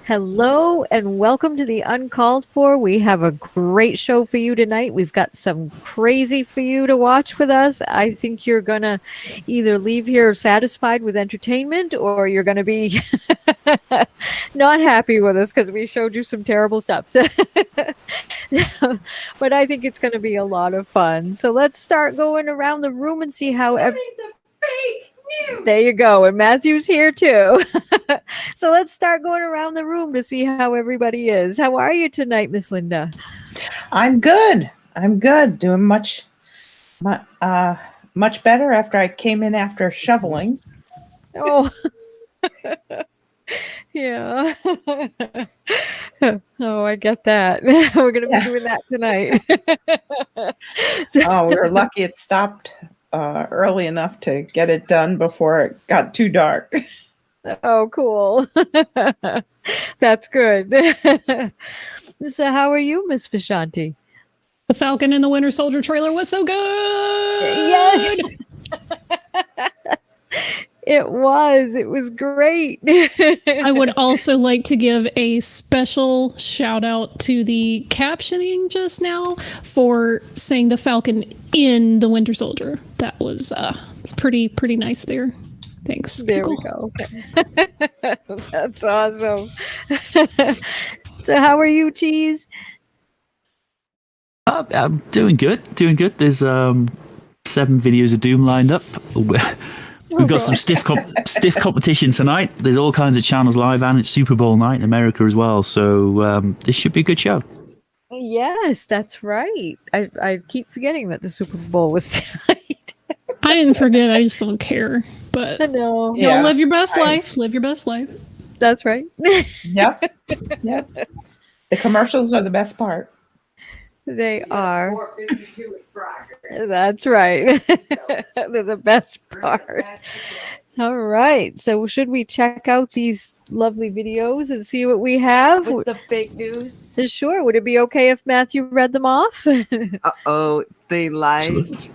Hello and welcome to the Uncalled For. We have a great show for you tonight. We've got some crazy for you to watch with us. I think you're going to either leave here satisfied with entertainment or you're going to be not happy with us because we showed you some terrible stuff. But I think it's going to be a lot of fun. So let's start going around the room and see how... There you go. And Matthew's here too. So let's start going around the room to see how everybody is. How are you tonight, Miss Linda? I'm good. Doing much better after I came in after shoveling. Oh, yeah. Oh, I get that. We're going to be doing that tonight. Oh, we were lucky it stopped early enough to get it done before it got too dark. Oh, cool. That's good. So how are you, Miss Vishanti? The Falcon and the Winter Soldier trailer was so good. Yes. It was great. I would also like to give a special shout out to the captioning just now for saying the Falcon in the Winter Soldier. That was it's pretty nice there. Thanks. There Google. we go. That's awesome. So how are you, Cheese? I'm doing good. There's 7 videos of Doom lined up. We've got some stiff competition tonight. There's all kinds of channels live, and it's Super Bowl night in America as well. So this should be a good show. Yes, that's right. I keep forgetting that the Super Bowl was tonight. I didn't forget. I just don't care. But no, yeah. Live your best life. Live your best life. That's right. Yep. The commercials are the best part. They are. That's right. They're the best part. All right. So should we check out these lovely videos and see what we have? With the fake news? Sure. Would it be okay if Matthew read them off? Uh-oh. They live? Absolutely.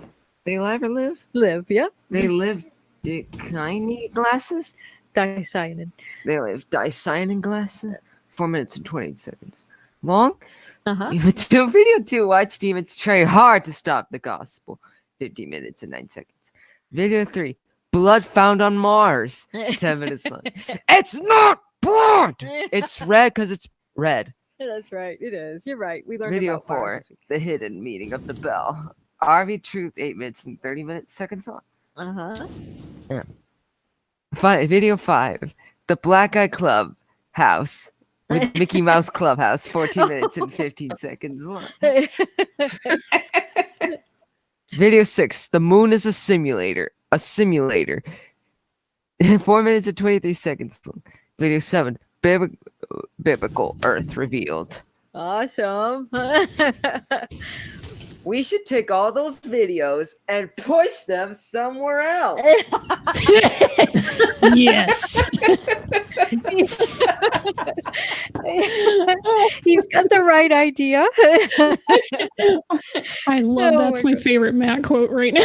They live or live? Live, yeah. They live Dicyanin glasses? Dicyanin. They live Dicyanin glasses? 4 minutes and 28 seconds. Long? Uh-huh. Video 2, watch demons try hard to stop the gospel. 50 minutes and 9 seconds. Video 3, blood found on Mars. 10 minutes long. It's not blood! It's red because it's red. That's right. It is. You're right. We learned Video about 4, Mars this week. the hidden meaning of the bell. RV Truth, 8 minutes and 30 seconds long. Uh-huh. Yeah. Video 5, the Black Eye Club House with Mickey Mouse Clubhouse, 14 minutes and 15 seconds long. Video 6, the moon is a simulator. 4 minutes and 23 seconds long. Video 7, biblical Earth revealed. Awesome. We should take all those videos and push them somewhere else. Yes. He's got the right idea. I love that's my favorite Matt quote right now.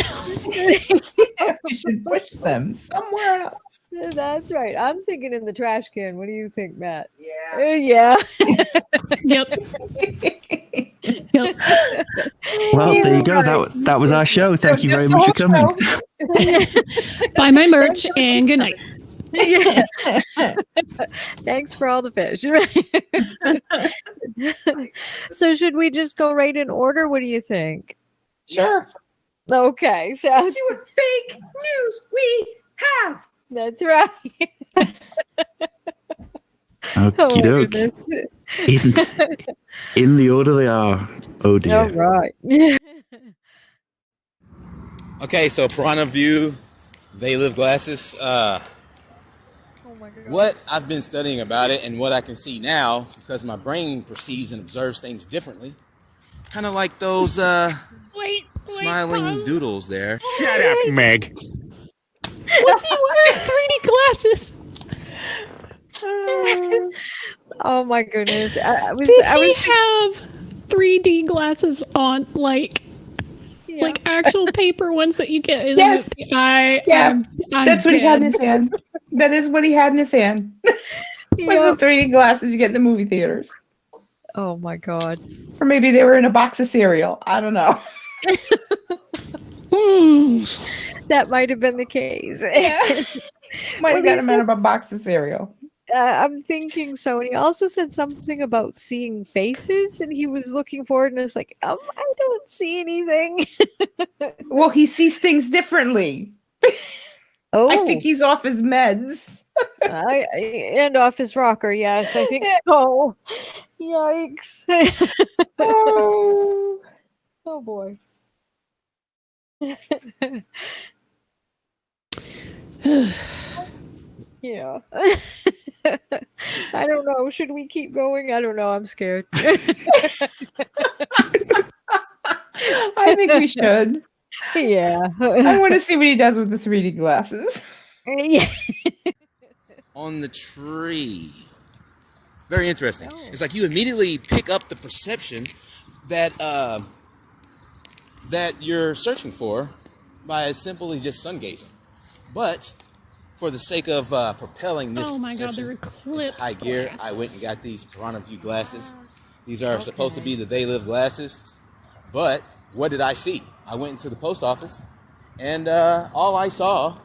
We should push them somewhere else. That's right. I'm thinking in the trash can. What do you think, Matt? Yeah. Yeah. Yep. Well, there you go. That was our show. Thank you very much for coming. Buy my merch and good night. Yeah. Thanks for all the fish. So should we just go right in order? What do you think? Sure. Okay. So Let's see what fake news we have. that's right. Okie doke. In the order they are. Oh dear. All right. Okay, so Piranha View, They Live glasses. Oh my God. What I've been studying about it and what I can see now, because my brain perceives and observes things differently, kind of like those smiling doodles there. Shut up, Meg. What's he wearing 3D glasses? Oh my goodness. I was have 3D glasses on, like actual paper ones that you get? Yes. I'm That's what he had in dead. his hand. That is what he had in his hand. What's the 3D glasses you get in the movie theaters? Oh my god. Or maybe they were in a box of cereal. I don't know. That might have been the case. Yeah. Might have got him out of a box of cereal. I'm thinking so. And he also said something about seeing faces, and he was looking forward, and it's like, I don't see anything. Well, he sees things differently. Oh, I think he's off his meds. and off his rocker. Yes, I think so. Yikes! Oh. Oh boy. Yeah. I don't know. Should we keep going? I don't know. I'm scared. I think we should. Yeah. I want to see what he does with the 3D glasses. Yeah. On the tree. Very interesting. It's like you immediately pick up the perception that that you're searching for by simply just sun gazing. But for the sake of propelling this perception into high gear, I went and got these Piranha View glasses. These are supposed to be the They Live glasses. But what did I see? I went into the post office, and all I saw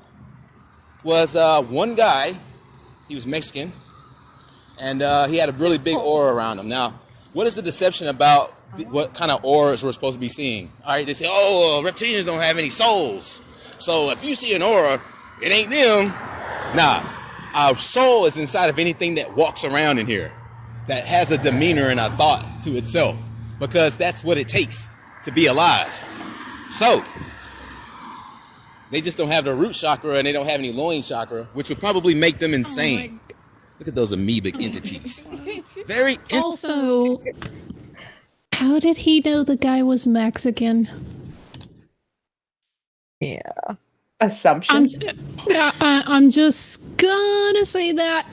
was one guy. He was Mexican, and he had a really big aura around him. Now, what is the deception about what kind of auras we're supposed to be seeing? All right, they say, reptilians don't have any souls. So if you see an aura, it ain't them. Nah, our soul is inside of anything that walks around in here, that has a demeanor and a thought to itself, because that's what it takes to be alive. So they just don't have the root chakra, and they don't have any loin chakra, which would probably make them insane. Look at those amoebic entities. Very Also, how did he know the guy was Mexican? Yeah. Assumption. I'm just gonna say that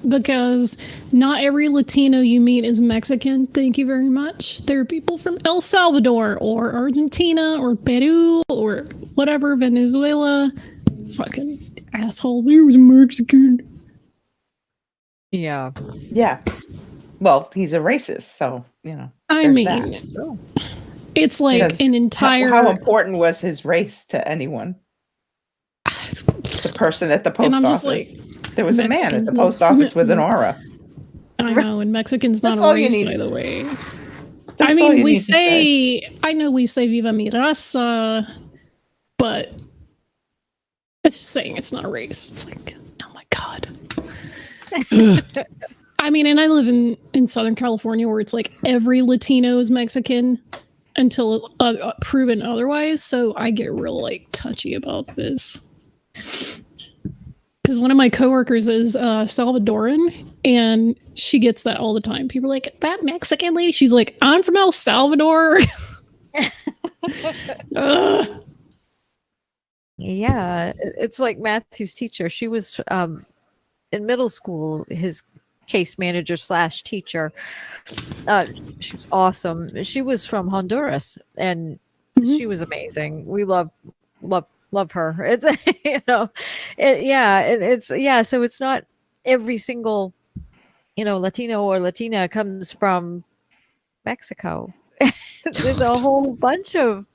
because not every Latino you meet is Mexican. Thank you very much. There are people from El Salvador or Argentina or Peru or whatever, Venezuela. Fucking assholes. He was Mexican. Yeah. Yeah. Well, he's a racist, so, you know. I there's mean, that. it's like Because an entire... How important was his race to anyone? The person at the post office. Like, there was a man at Mexicans the post office with an aura. I know, and Mexican's not That's a all you race, need by to the say. way. That's I all mean, you we need to say, I know we say Viva mi raza, but it's just saying it's not a race. It's like, oh my God. I mean, and I live in Southern California where it's like every Latino is Mexican until proven otherwise. So I get real like touchy about this. Because one of my coworkers is Salvadoran, and she gets that all the time. People are like, that Mexican lady? She's like, I'm from El Salvador. Yeah. It's like Matthew's teacher. She was in middle school, his case manager / teacher. She was awesome. She was from Honduras, and she was amazing. We love her. It's so it's not every single Latino or Latina comes from Mexico. There's a whole bunch of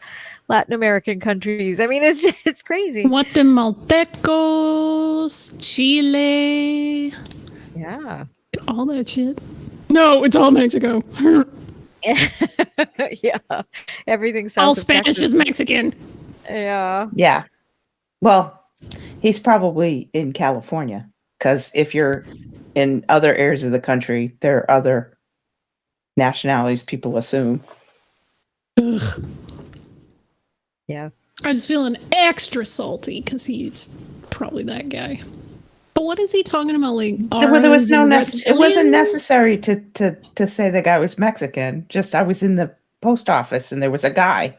Latin American countries. I mean, it's crazy. Guatemaltecos, Chile, Yeah. all that shit. No, it's all Mexico. Yeah. Everything south All of Spanish Texas. is Mexican. Yeah. Yeah. Well, he's probably in California, because if you're in other areas of the country, there are other nationalities people assume. Yeah. I'm just feeling extra salty because he's probably that guy. But what is he talking about? Like, There was no it wasn't reptilian? necessary to say the guy was Mexican. Just I was in the post office and there was a guy,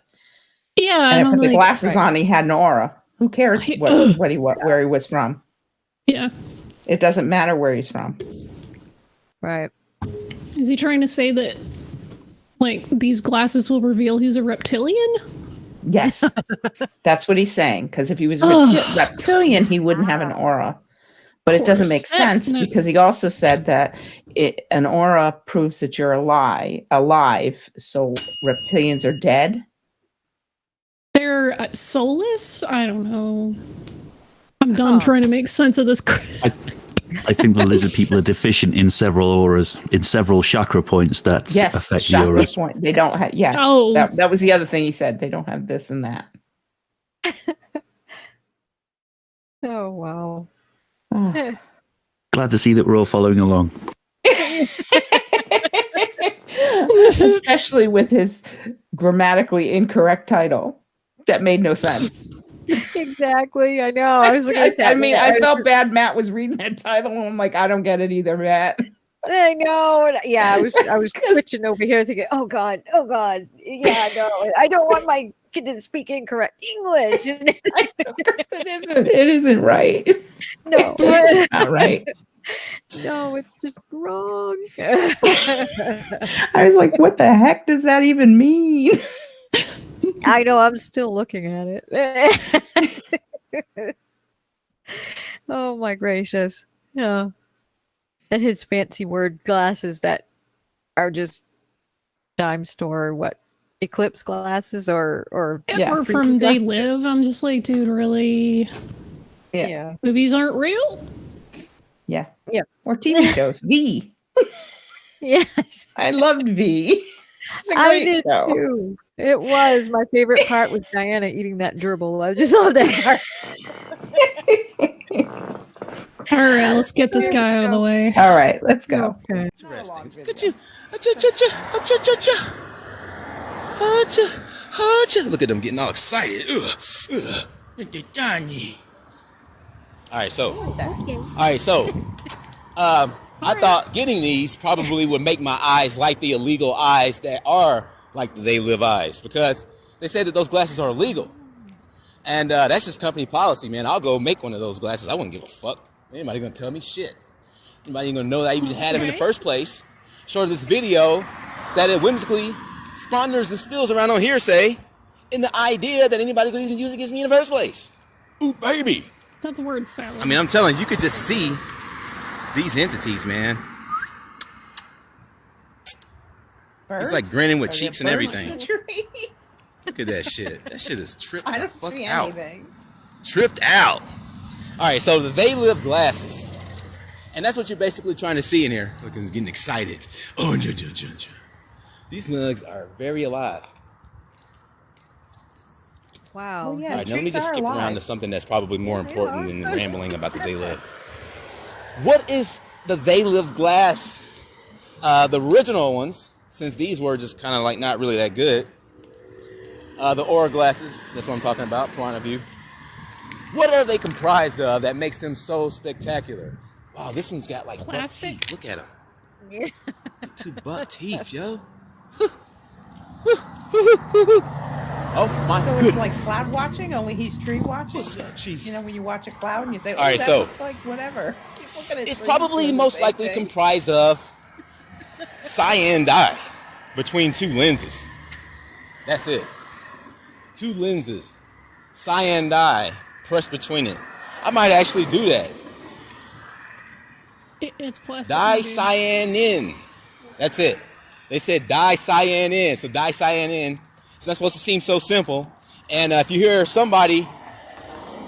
Yeah, and I and put I'm the like, glasses on. He had an aura. Who cares where he was from? yeah. It doesn't matter where he's from. Right. Is he trying to say that, like, these glasses will reveal he's a reptilian? Yes, that's what he's saying. Because if he was reptilian, he wouldn't have an aura. But it doesn't course. make sense because he also said that an aura proves that you're alive. So reptilians are dead. They're soulless? I don't know. I'm done trying to make sense of this. I think the lizard people are deficient in several auras, in several chakra points that affect the auras. Point. They don't have. Yes. Oh. That was the other thing he said. They don't have this and that. Oh, wow. Glad to see that we're all following along. Especially with his grammatically incorrect title. That made no sense. Exactly. I know. I was looking at that. I mean, I felt bad Matt was reading that title. And I'm like, I don't get it either, Matt. I know. Yeah, I was twitching over here thinking, oh God. Yeah, no, I don't want my kid to speak incorrect English. It isn't right. No. It's not right. No, it's just wrong. I was like, what the heck does that even mean? I know, I'm still looking at it. Oh my gracious. Yeah. And his fancy word glasses that are just dime store, what, eclipse glasses or or from They Live. I'm just like, dude, really? Yeah. Movies aren't real? Yeah. Yeah. Or TV shows. V. Yes. I loved V. It's a great show. Too. It was. My favorite part was Diana eating that gerbil. I just love that part. All right, let's get this guy out of the way. All right, let's go. Okay. Interesting. Look at you. Look at them getting all excited. All right, so I thought getting these probably would make my eyes like the illegal eyes that are like the They Live eyes, because they said that those glasses are illegal. And that's just company policy, man. I'll go make one of those glasses. I wouldn't give a fuck. Anybody gonna tell me shit? Anybody gonna know that I even had them in the first place? Short of this video that it whimsically sponders and spills around on hearsay in the idea that anybody could even use it against me in the first place. Ooh, baby. That's word salad. I mean, I'm telling you, you could just see these entities, man. It's like grinning with cheeks and everything. Look at that shit. That shit is tripped the fuck out. Tripped out. All right, so the They Live glasses. And that's what you're basically trying to see in here. Look, I'm getting excited. Oh, these mugs are very alive. Wow. Well, yeah, All right, now let me just skip around to something that's probably more important than rambling about the They Live. What is the They Live glass? The original ones, since these were just kind of like not really that good. The aura glasses, that's what I'm talking about, point of view. What are they comprised of that makes them so spectacular? Wow, this one's got like buck teeth. Look at them. Yeah. The 2 buck teeth, yo. Oh my goodness. It's like cloud watching, only he's tree watching. What's up, Chief? You know, when you watch a cloud and you say, all right, so looks like whatever. It's probably most likely comprised of cyan dye between 2 lenses. That's it. 2 lenses. Cyan dye pressed between it. I might actually do that. It's plastic. Dicyanin. That's it. They said dicyanin. So dicyanin. It's not supposed to seem so simple. And if you hear somebody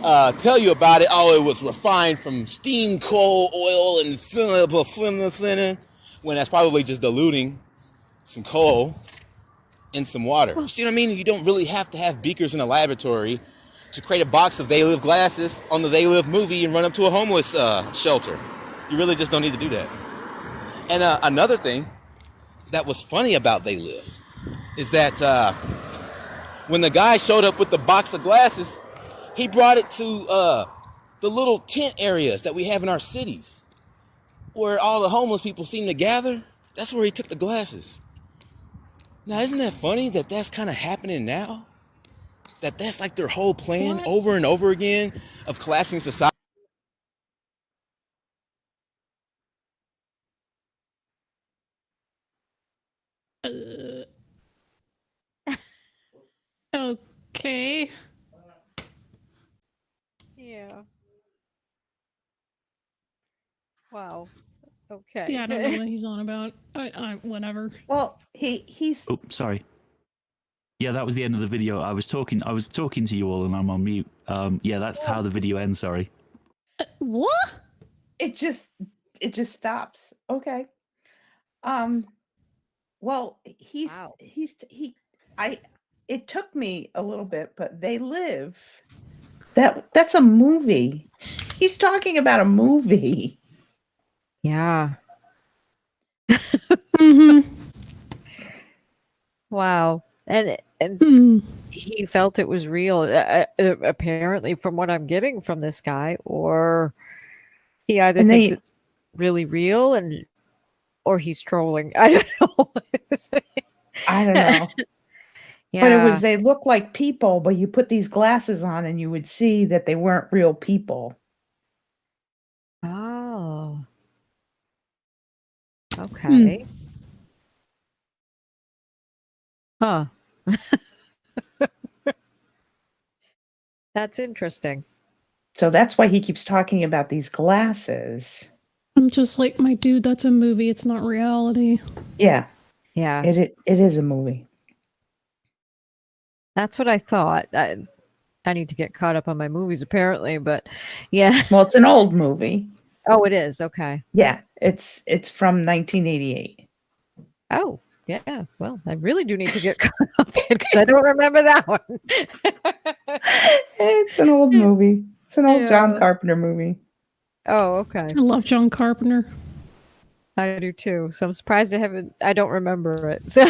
tell you about it, oh, it was refined from steam coal oil and thinner, when that's probably just diluting some coal in some water. You see what I mean? You don't really have to have beakers in a laboratory to create a box of They Live glasses on the They Live movie and run up to a homeless shelter. You really just don't need to do that. And another thing that was funny about They Live is that when the guy showed up with the box of glasses, he brought it to the little tent areas that we have in our cities where all the homeless people seem to gather. That's where he took the glasses. Now, isn't that funny that that's kind of happening now? That's like their whole plan over and over again of collapsing society. Okay. Yeah. Wow. Okay. Yeah, I don't know what he's on about. Whatever. Well, he's Oh, sorry. Yeah, that was the end of the video. I was talking to you all, and I'm on mute. Yeah, that's how the video ends. Sorry. What? it just stops. Okay. Well, Wow. it took me a little bit, but They Live. That's a movie. He's talking about a movie. Yeah. Mm-hmm. Wow. And Mm. he felt it was real, apparently, from what I'm getting from this guy, or he either And thinks it's really real or he's trolling. I don't know. I don't know. Yeah. But it was, they look like people, but you put these glasses on and you would see that they weren't real people. Oh. Okay. Huh. That's interesting. So that's why he keeps talking about these glasses. I'm just like, my dude, that's a movie. It's not reality. Yeah, Yeah. it is a movie. That's what I thought. I need to get caught up on my movies, apparently, but yeah. Well, it's an old movie. Oh, it is. Okay. Yeah, it's from 1988. Oh, yeah. Well, I really do need to get caught up because I don't remember that one. It's an old movie. It's an old John Yeah. Carpenter movie. Oh, okay. I love John Carpenter. I do too. So I'm surprised I don't remember it. So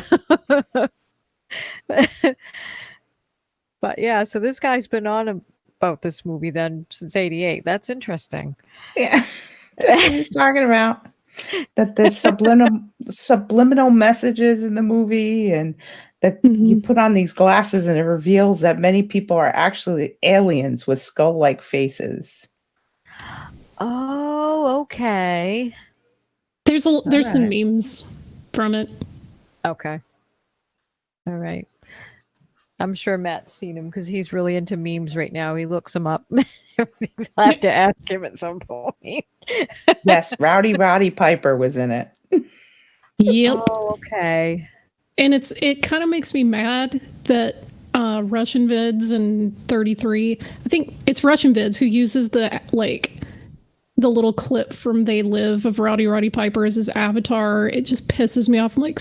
but yeah, so this guy's been on about this movie then since '88. That's interesting. Yeah, that's what he's talking about. That there's subliminal messages in the movie, and that you put on these glasses and it reveals that many people are actually aliens with skull-like faces. Oh, okay. There's some right. memes from it. Okay. All right. I'm sure Matt's seen him because he's really into memes right now. He looks them up. I'll have to ask him at some point. Yes, Roddy Piper was in it. Yep. Oh, okay. And it kind of makes me mad that Russian Vids and 33, I think it's Russian Vids who uses the little clip from They Live of Roddy Piper as his avatar. It just pisses me off. I'm like,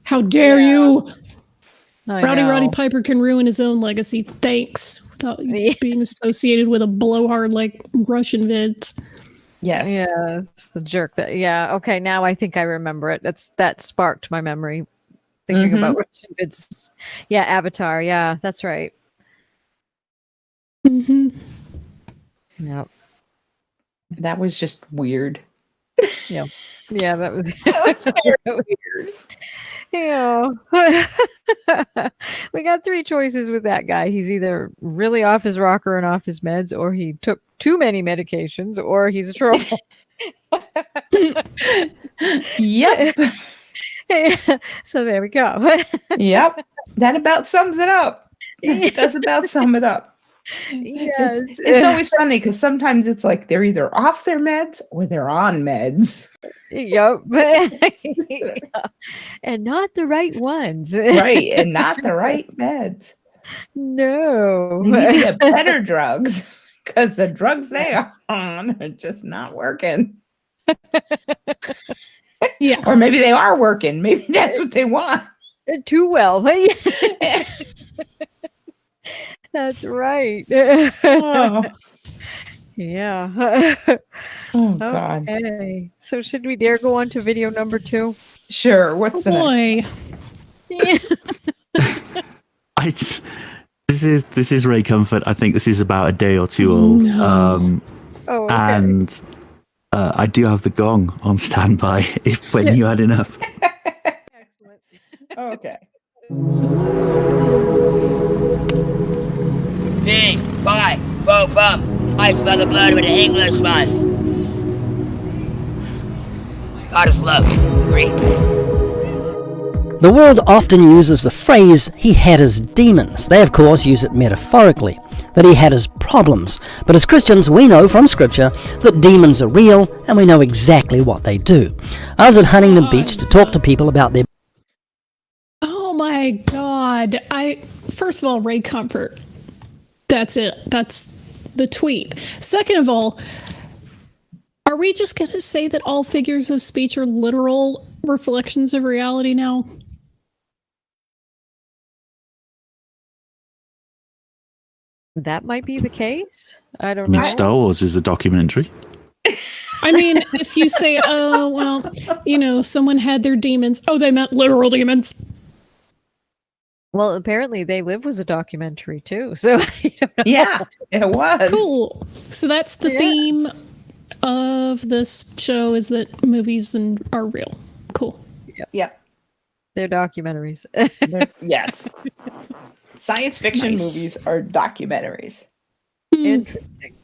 how dare you? Roddy Piper can ruin his own legacy. Thanks. Without being associated with a blowhard like Russian Vids. Yes. Yeah, it's the jerk that. Yeah. Okay. Now I think I remember it. That sparked my memory. Thinking about Russian Vids. Yeah, Avatar. Yeah, that's right. Mm-hmm. Yep. That was just weird. Yeah. Yeah, that was Very weird. Yeah. We got three choices with that guy. He's either really off his rocker and off his meds, or he took too many medications, or he's a troll. Yep. So there we go. Yep. That about sums it up. It does about sum it up. Yes. It's always funny because sometimes it's like they're either off their meds or they're on meds. Yep. And not the right ones. Right. And not the right meds. No. You need to get better drugs because the drugs they are on are just not working. Yeah. Or maybe they are working. Maybe that's what they want. Too well. That's right. Oh, Yeah. oh God. Okay. So should we dare go on to video number 2? Sure. What's the next? Boy. This is Ray Comfort. I think this is about a day or two old. Oh, okay. And I do have the gong on standby when you had enough. Excellent. Okay. 3, 5, 4, 4. I smell the blood of an Englishman. God is love. Agree? The world often uses the phrase, he had his demons. They, of course, use it metaphorically, that he had his problems. But as Christians, we know from Scripture that demons are real, and we know exactly what they do. I was at Huntington Beach to talk to people about their... Oh my God. First of all, Ray Comfort. That's it. That's the tweet. Second of all, are we just going to say that all figures of speech are literal reflections of reality now? That might be the case. I don't I mean, know. Star Wars is a documentary. I mean, if you say, oh, well, someone had their demons. Oh, they meant literal demons. Well, apparently They Live was a documentary too. So I don't know. Yeah, it was. Cool. So that's the theme of this show, is that movies are real. Cool. Yep. They're documentaries. Yes. Science fiction movies are documentaries. Interesting.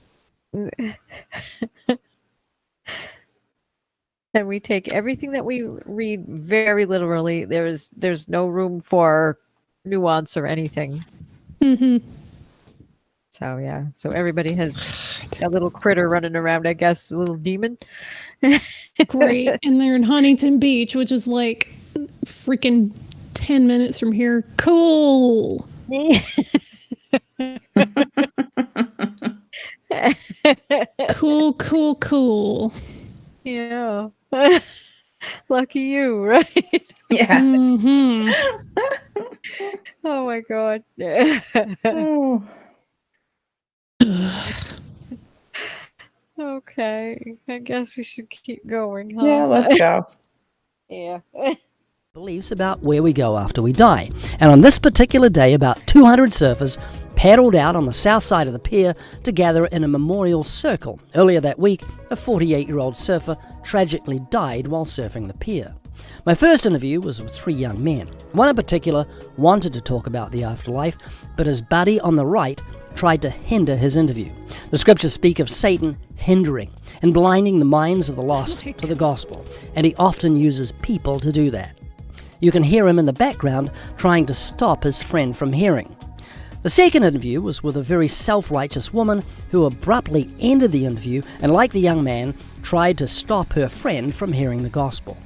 And we take everything that we read very literally. There's no room for nuance or anything. Mm-hmm. So yeah. So everybody has a little critter running around, I guess, a little demon. Great. And they're in Huntington Beach, which is like freaking 10 minutes from here. Cool. Cool. Yeah. Lucky you, right? Yeah. Mm-hmm. Oh my God. Oh. Okay. I guess we should keep going, huh? Yeah, let's go. Yeah. beliefs about where we go after we die. And on this particular day, about 200 surfers paddled out on the south side of the pier to gather in a memorial circle. Earlier that week, a 48-year-old surfer tragically died while surfing the pier. My first interview was with three young men. One in particular wanted to talk about the afterlife, but his buddy on the right tried to hinder his interview. The scriptures speak of Satan hindering and blinding the minds of the lost to the gospel, and he often uses people to do that. You can hear him in the background trying to stop his friend from hearing. The second interview was with a very self-righteous woman who abruptly ended the interview and, like the young man, tried to stop her friend from hearing the gospel.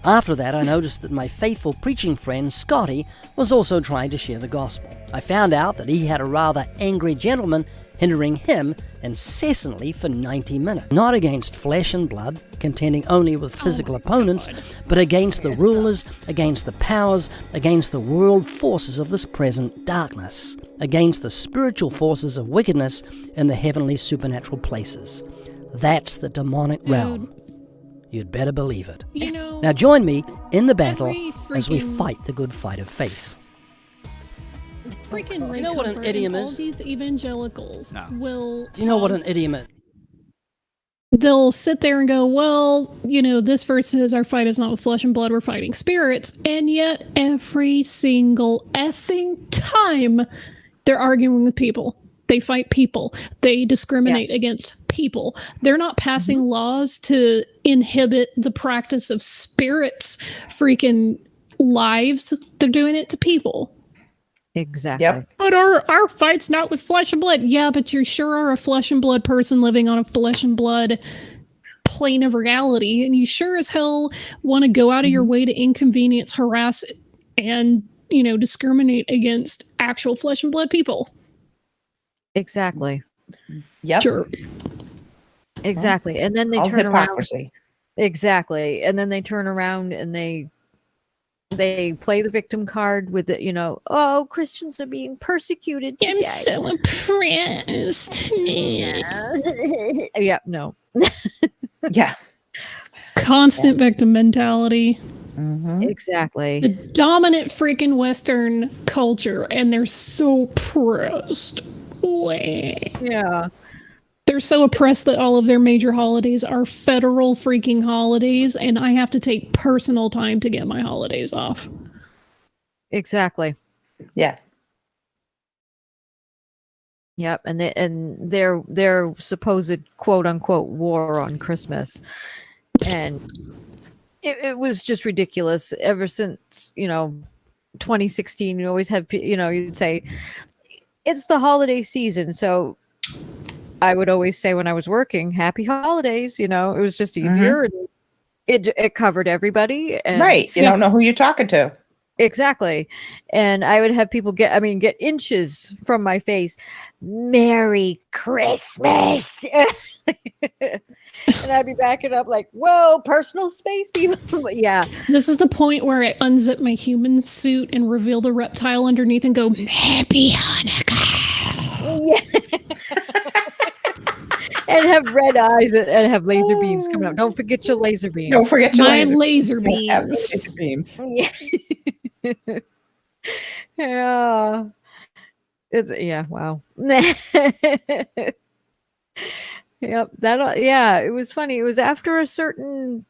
After that, I noticed that my faithful preaching friend, Scotty, was also trying to share the gospel. I found out that he had a rather angry gentleman hindering him incessantly for 90 minutes. Not against flesh and blood, contending only with physical opponents, but against the rulers, against the powers, against the world forces of this present darkness, against the spiritual forces of wickedness in the heavenly supernatural places. That's the demonic realm. You'd better believe it. You know, now join me in the battle as we freaking- fight the good fight of faith. freaking Do you know what an Ray idiom Comfort is? and all these evangelicals will. Do you know what an cause- idiom is? They'll sit there and go, well, you know, this verse says our fight is not with flesh and blood, we're fighting spirits. And yet every single effing time they're arguing with people. They fight people. They discriminate against people. They're not passing laws to inhibit the practice of spirits' freaking lives. They're doing it to people. Exactly. Yep. But our fight's not with flesh and blood. Yeah, but you sure are a flesh and blood person living on a flesh and blood plane of reality. And you sure as hell want to go out of your way to inconvenience, harass, and, you know, discriminate against actual flesh and blood people. Exactly. Yep. Jerk. Exactly. And then they All turn around. hypocrisy. Exactly. And then they turn around and they play the victim card with it, you know, oh, Christians are being persecuted today. I'm so impressed. Yeah, no. Yeah. Constant victim mentality. Exactly. The dominant freaking Western culture, and they're so oppressed. Yeah. They're so oppressed that all of their major holidays are federal freaking holidays, and I have to take personal time to get my holidays off. Exactly. Yeah. Yep. And their supposed quote unquote war on Christmas. And it was just ridiculous ever since, 2016. You always have, you'd say it's the holiday season. So I would always say when I was working, happy holidays, it was just easier. And it covered everybody. And, right. You don't know who you're talking to. Exactly. And I would have people get inches from my face. Merry Christmas. And I'd be backing up like, whoa, personal space, people. Yeah. This is the point where I unzip my human suit and reveal the reptile underneath and go, Happy Hanukkah. Yeah. And have red eyes and have laser beams coming out. Don't forget your laser beams. Don't forget your laser beams. Laser beams. Yeah. Wow. Yep. It was funny. It was after a certain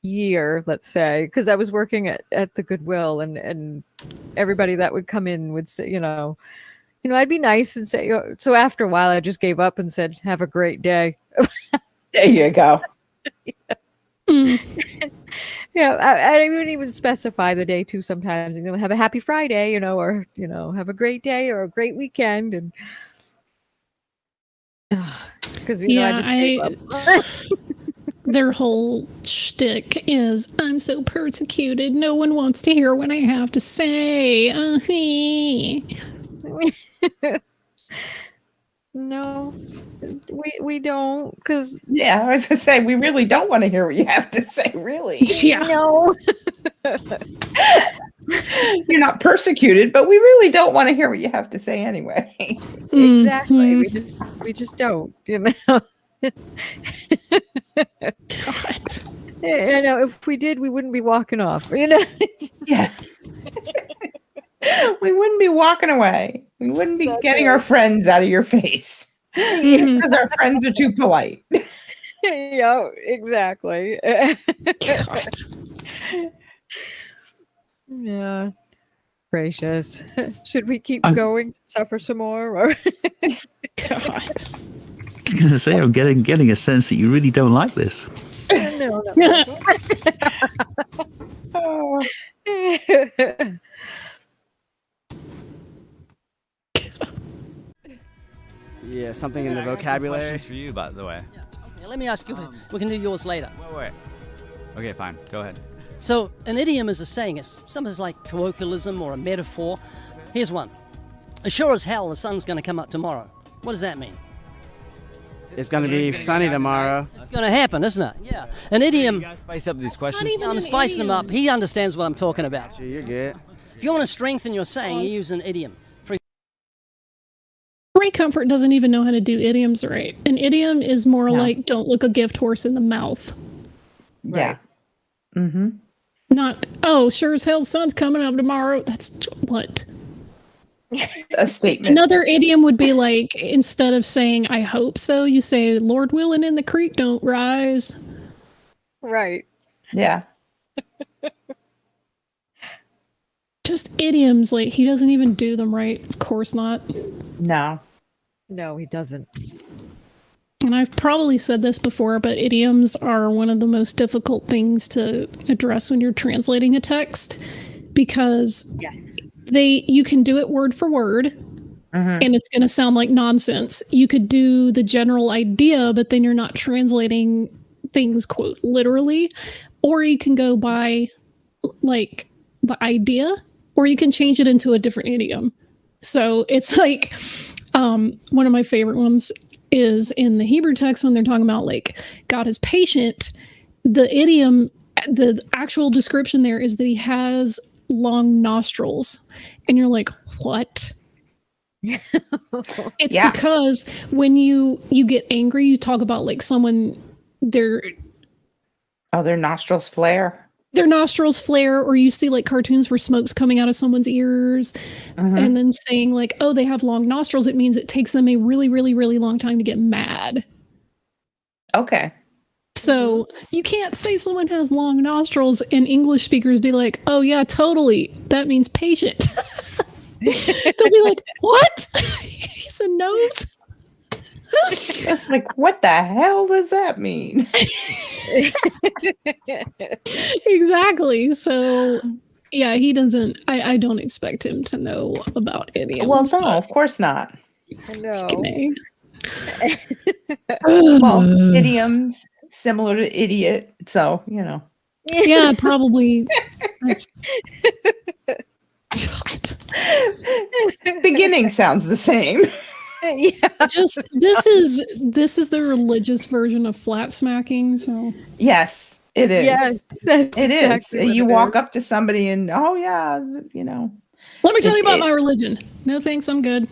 year, let's say, because I was working at the Goodwill, and everybody that would come in would say, I'd be nice and say, so after a while I just gave up and said, have a great day. There you go. Yeah, I wouldn't even specify the day too sometimes. Have a happy Friday, or have a great day or a great weekend, and because I just gave up. Their whole shtick is, I'm so persecuted. No one wants to hear what I have to say. No, we don't, because I was gonna say we really don't want to hear what you have to say. Really, no. You're not persecuted, but we really don't want to hear what you have to say anyway. Exactly. We just don't. God. If we did, we wouldn't be walking off. Yeah. We wouldn't be walking away. We wouldn't be getting our friends out of your face because our friends are too polite. Yeah, exactly. God. Yeah. Gracious. Should we keep going? Suffer some more? Or God. I was going to say, I'm getting a sense that you really don't like this. No. Oh. Yeah, something in the vocabulary. Questions for you, by the way. Yeah. Okay, let me ask you. We can do yours later. Wait. Okay, fine. Go ahead. So, an idiom is a saying. It's something like colloquialism or a metaphor. Here's one. As sure as hell, the sun's going to come up tomorrow. What does that mean? It's going to be sunny tomorrow. It's going to happen, isn't it? Yeah. An idiom. You guys spice up these questions. I'm spicing them up. He understands what I'm talking about. Sure, you're good. If you want to strengthen your saying, you use an idiom. Ray Comfort doesn't even know how to do idioms right. An idiom is more like, don't look a gift horse in the mouth. Yeah. Mm-hmm. Not, oh, sure as hell, sun's coming up tomorrow. That's what? A statement. Another idiom would be like, instead of saying, I hope so, you say, Lord willing and the creek don't rise. Right. Yeah. Just idioms, like, he doesn't even do them right. Of course not. No, he doesn't. And I've probably said this before, but idioms are one of the most difficult things to address when you're translating a text, because you can do it word for word, and it's going to sound like nonsense. You could do the general idea, but then you're not translating things, quote, literally. Or you can go by, like, the idea, or you can change it into a different idiom. So it's like, one of my favorite ones is in the Hebrew text when they're talking about, like, God is patient. The idiom, the actual description there is that he has long nostrils. And you're like, what? It's because when you get angry, you talk about, like, someone, their nostrils flare. Their nostrils flare, or you see, like, cartoons where smoke's coming out of someone's ears, and then saying, like, oh, they have long nostrils. It means it takes them a really, really, really long time to get mad. Okay. So you can't say someone has long nostrils and English speakers be like, oh yeah, totally. That means patient. They'll be like, what? He's a nose? It's like, what the hell does that mean? Exactly. So, yeah, he doesn't. I don't expect him to know about idioms. Well, no, of course not. No. Well, idioms similar to idiot, so Yeah, probably. Beginning sounds the same. Yeah. Just this is the religious version of flat smacking. So yes, it is. Yes, that's it exactly is. what You it walk is. up to somebody and let me tell you about my religion. No thanks, I'm good.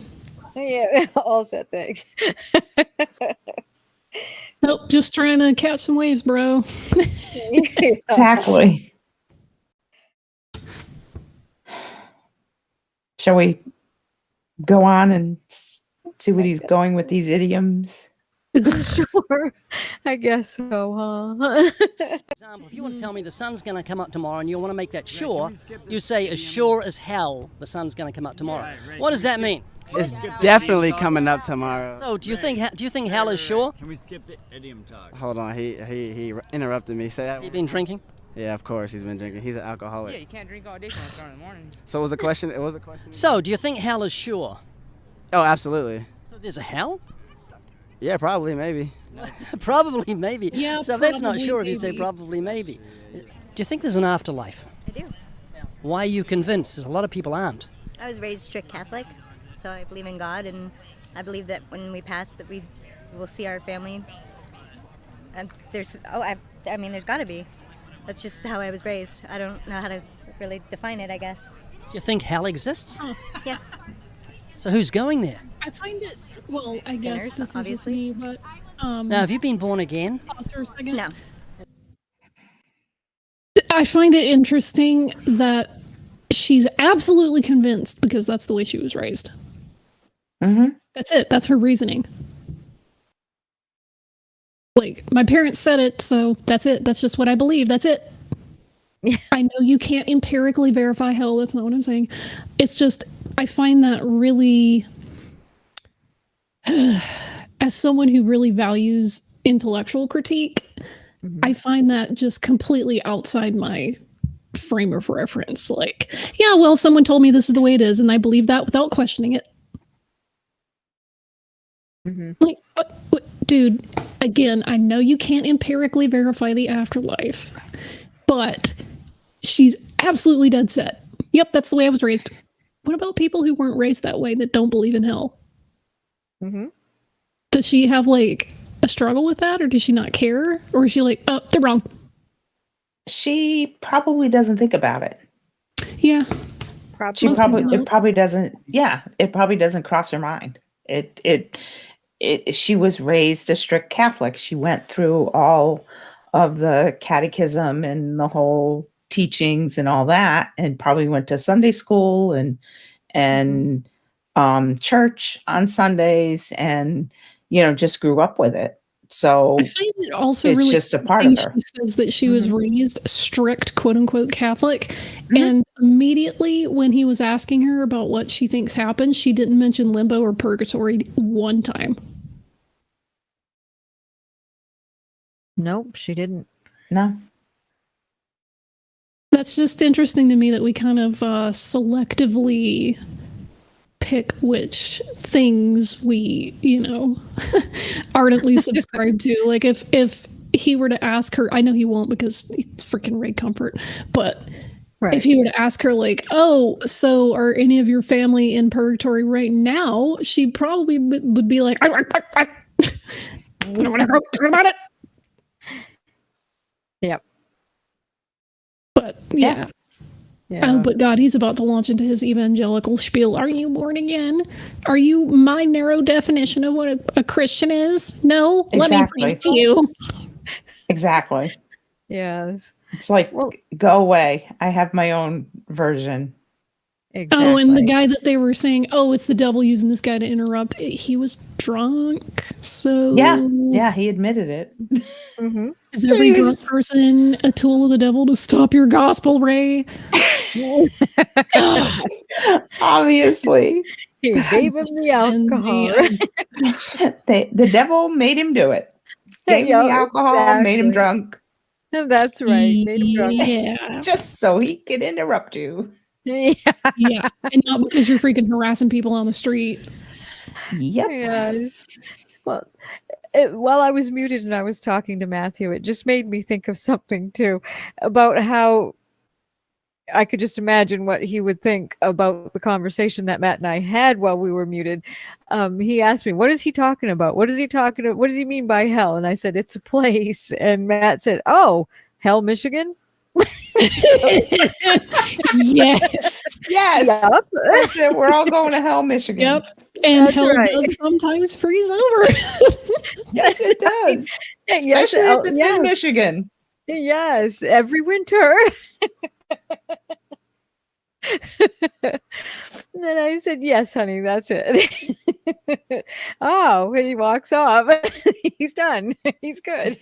Yeah, all set things. Nope, just trying to catch some waves, bro. Exactly. Shall we go on and see what he's going with these idioms? Sure. I guess so, huh? example, if you want to tell me the sun's going to come up tomorrow and you want to make that sure, you say as sure as hell the sun's going to come up tomorrow. What does that mean? It's definitely coming up tomorrow. So do you think hell is sure? Can we skip the idiom talk? Hold on, he interrupted me. Say that. Has he been drinking? Yeah, of course he's been drinking. He's an alcoholic. Yeah, you can't drink all day from 4 in the morning. So it was a question. So do you think hell is sure? Oh, absolutely. So there's a hell? Yeah, probably, maybe. Probably, maybe. Yeah, so that's not probably, sure if you say maybe. probably, maybe. Do you think there's an afterlife? I do. Why are you convinced? There's a lot of people aren't. I was raised strict Catholic, so I believe in God, and I believe that when we pass, that we will see our family. And there's got to be. That's just how I was raised. I don't know how to really define it, I guess. Do you think hell exists? Yes. So who's going there? I find it. Well, I guess Sinners, this obviously. is just me, but Now, have you been born again? pause for a second. No. I find it interesting that she's absolutely convinced because that's the way she was raised. Mm-hmm. That's it. That's her reasoning. Like, my parents said it, so that's it. That's just what I believe. That's it. I know you can't empirically verify hell. That's not what I'm saying. It's just, I find that really, as someone who really values intellectual critique, I find that just completely outside my frame of reference. Like, yeah, well, someone told me this is the way it is, and I believe that without questioning it. Like, what, dude, again, I know you can't empirically verify the afterlife, but she's absolutely dead set. Yep, that's the way I was raised. What about people who weren't raised that way that don't believe in hell? Does she have, like, a struggle with that, or does she not care? Or is she like, oh, they're wrong? She probably doesn't think about it. Yeah. It probably doesn't cross her mind. She was raised a strict Catholic. She went through all of the catechism and the whole teachings and all that, and probably went to Sunday school and church on Sundays, and just grew up with it. So I find it also it's really just a part of her. She says that she was raised strict, quote unquote, Catholic, and immediately when he was asking her about what she thinks happened, she didn't mention limbo or purgatory one time. Nope, she didn't. No. That's just interesting to me that we kind of selectively pick which things we, ardently subscribe to. Like if he were to ask her, I know he won't because it's freaking Ray Comfort, but if he were to ask her like, oh, so are any of your family in purgatory right now? She probably would be like, I don't want to talk about it. Yep. But yeah. Oh, but God, he's about to launch into his evangelical spiel. Are you born again? Are you my narrow definition of what a Christian is? No? Exactly. Let me preach to you. Exactly. Yes. It's like, go away. I have my own version. Exactly. Oh, and the guy that they were saying, oh, it's the devil using this guy to interrupt, he was drunk. So yeah, he admitted it. Is every drunk person a tool of the devil to stop your gospel, Ray? Obviously. He gave him the alcohol. The devil made him do it. Gave him the alcohol, made him drunk. That's right. Made him drunk. Yeah. Just so he could interrupt you. Yeah. Yeah. And not because you're freaking harassing people on the street. Yep. Yes. Well, while I was muted and I was talking to Matthew, it just made me think of something too about how I could just imagine what he would think about the conversation that Matt and I had while we were muted. He asked me, what is he talking about? What is he talking about? What does he mean by hell? And I said, it's a place. And Matt said, oh, Hell, Michigan? Yes. Yes. Yep. That's it. We're all going to Hell, Michigan. Yep. And That's hell right. does sometimes freeze over. Yes, it does. Yes, Especially if it's in Michigan. Yes, every winter. And then I said, yes, honey, that's it. Oh, and he walks off. He's done. He's good.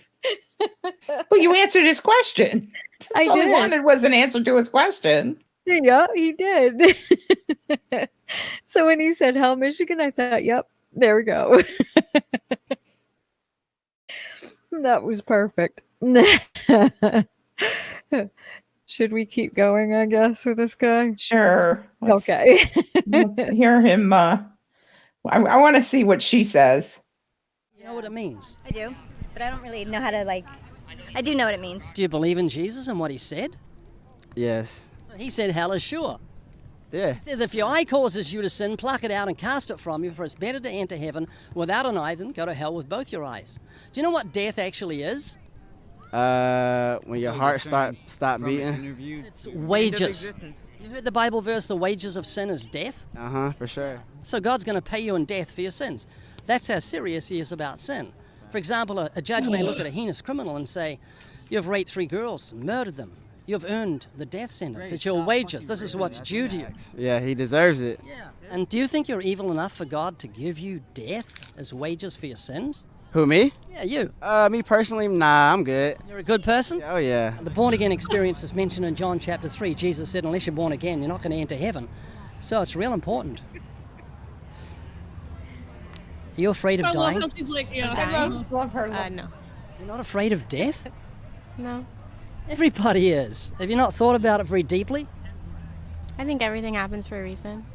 Well, you answered his question. That's all he did. wanted was an answer to his question. Yeah, he did. So when he said Hell, Michigan, I thought, yep, there we go. That was perfect. Should we keep going, I guess, with this guy? Sure. Let's Okay. hear him. I want to see what she says. You know what it means? I do, but I don't really know how to I do know what it means. Do you believe in Jesus and what he said? Yes. So he said hell is sure. Yeah. He said that if your eye causes you to sin, pluck it out and cast it from you, for it's better to enter heaven without an eye than go to hell with both your eyes. Do you know what death actually is? When your heart stop beating. It's wages. You heard the Bible verse, the wages of sin is death? For sure. So God's going to pay you in death for your sins. That's how serious he is about sin. For example, a judge may look at a heinous criminal and say, you've raped 3 girls, murdered them. You've earned the death sentence. It's your wages. This is what's due to you. Yeah, he deserves it. Yeah. And do you think you're evil enough for God to give you death as wages for your sins? Who, me? Yeah, you. Me personally, nah, I'm good. You're a good person? Oh, yeah. The born-again experience is mentioned in John chapter 3. Jesus said, unless you're born again, you're not going to enter heaven. So it's real important. Are you afraid of I love dying? how she's like, yeah. I love her. No. You're not afraid of death? No. Everybody is. Have you not thought about it very deeply? I think everything happens for a reason.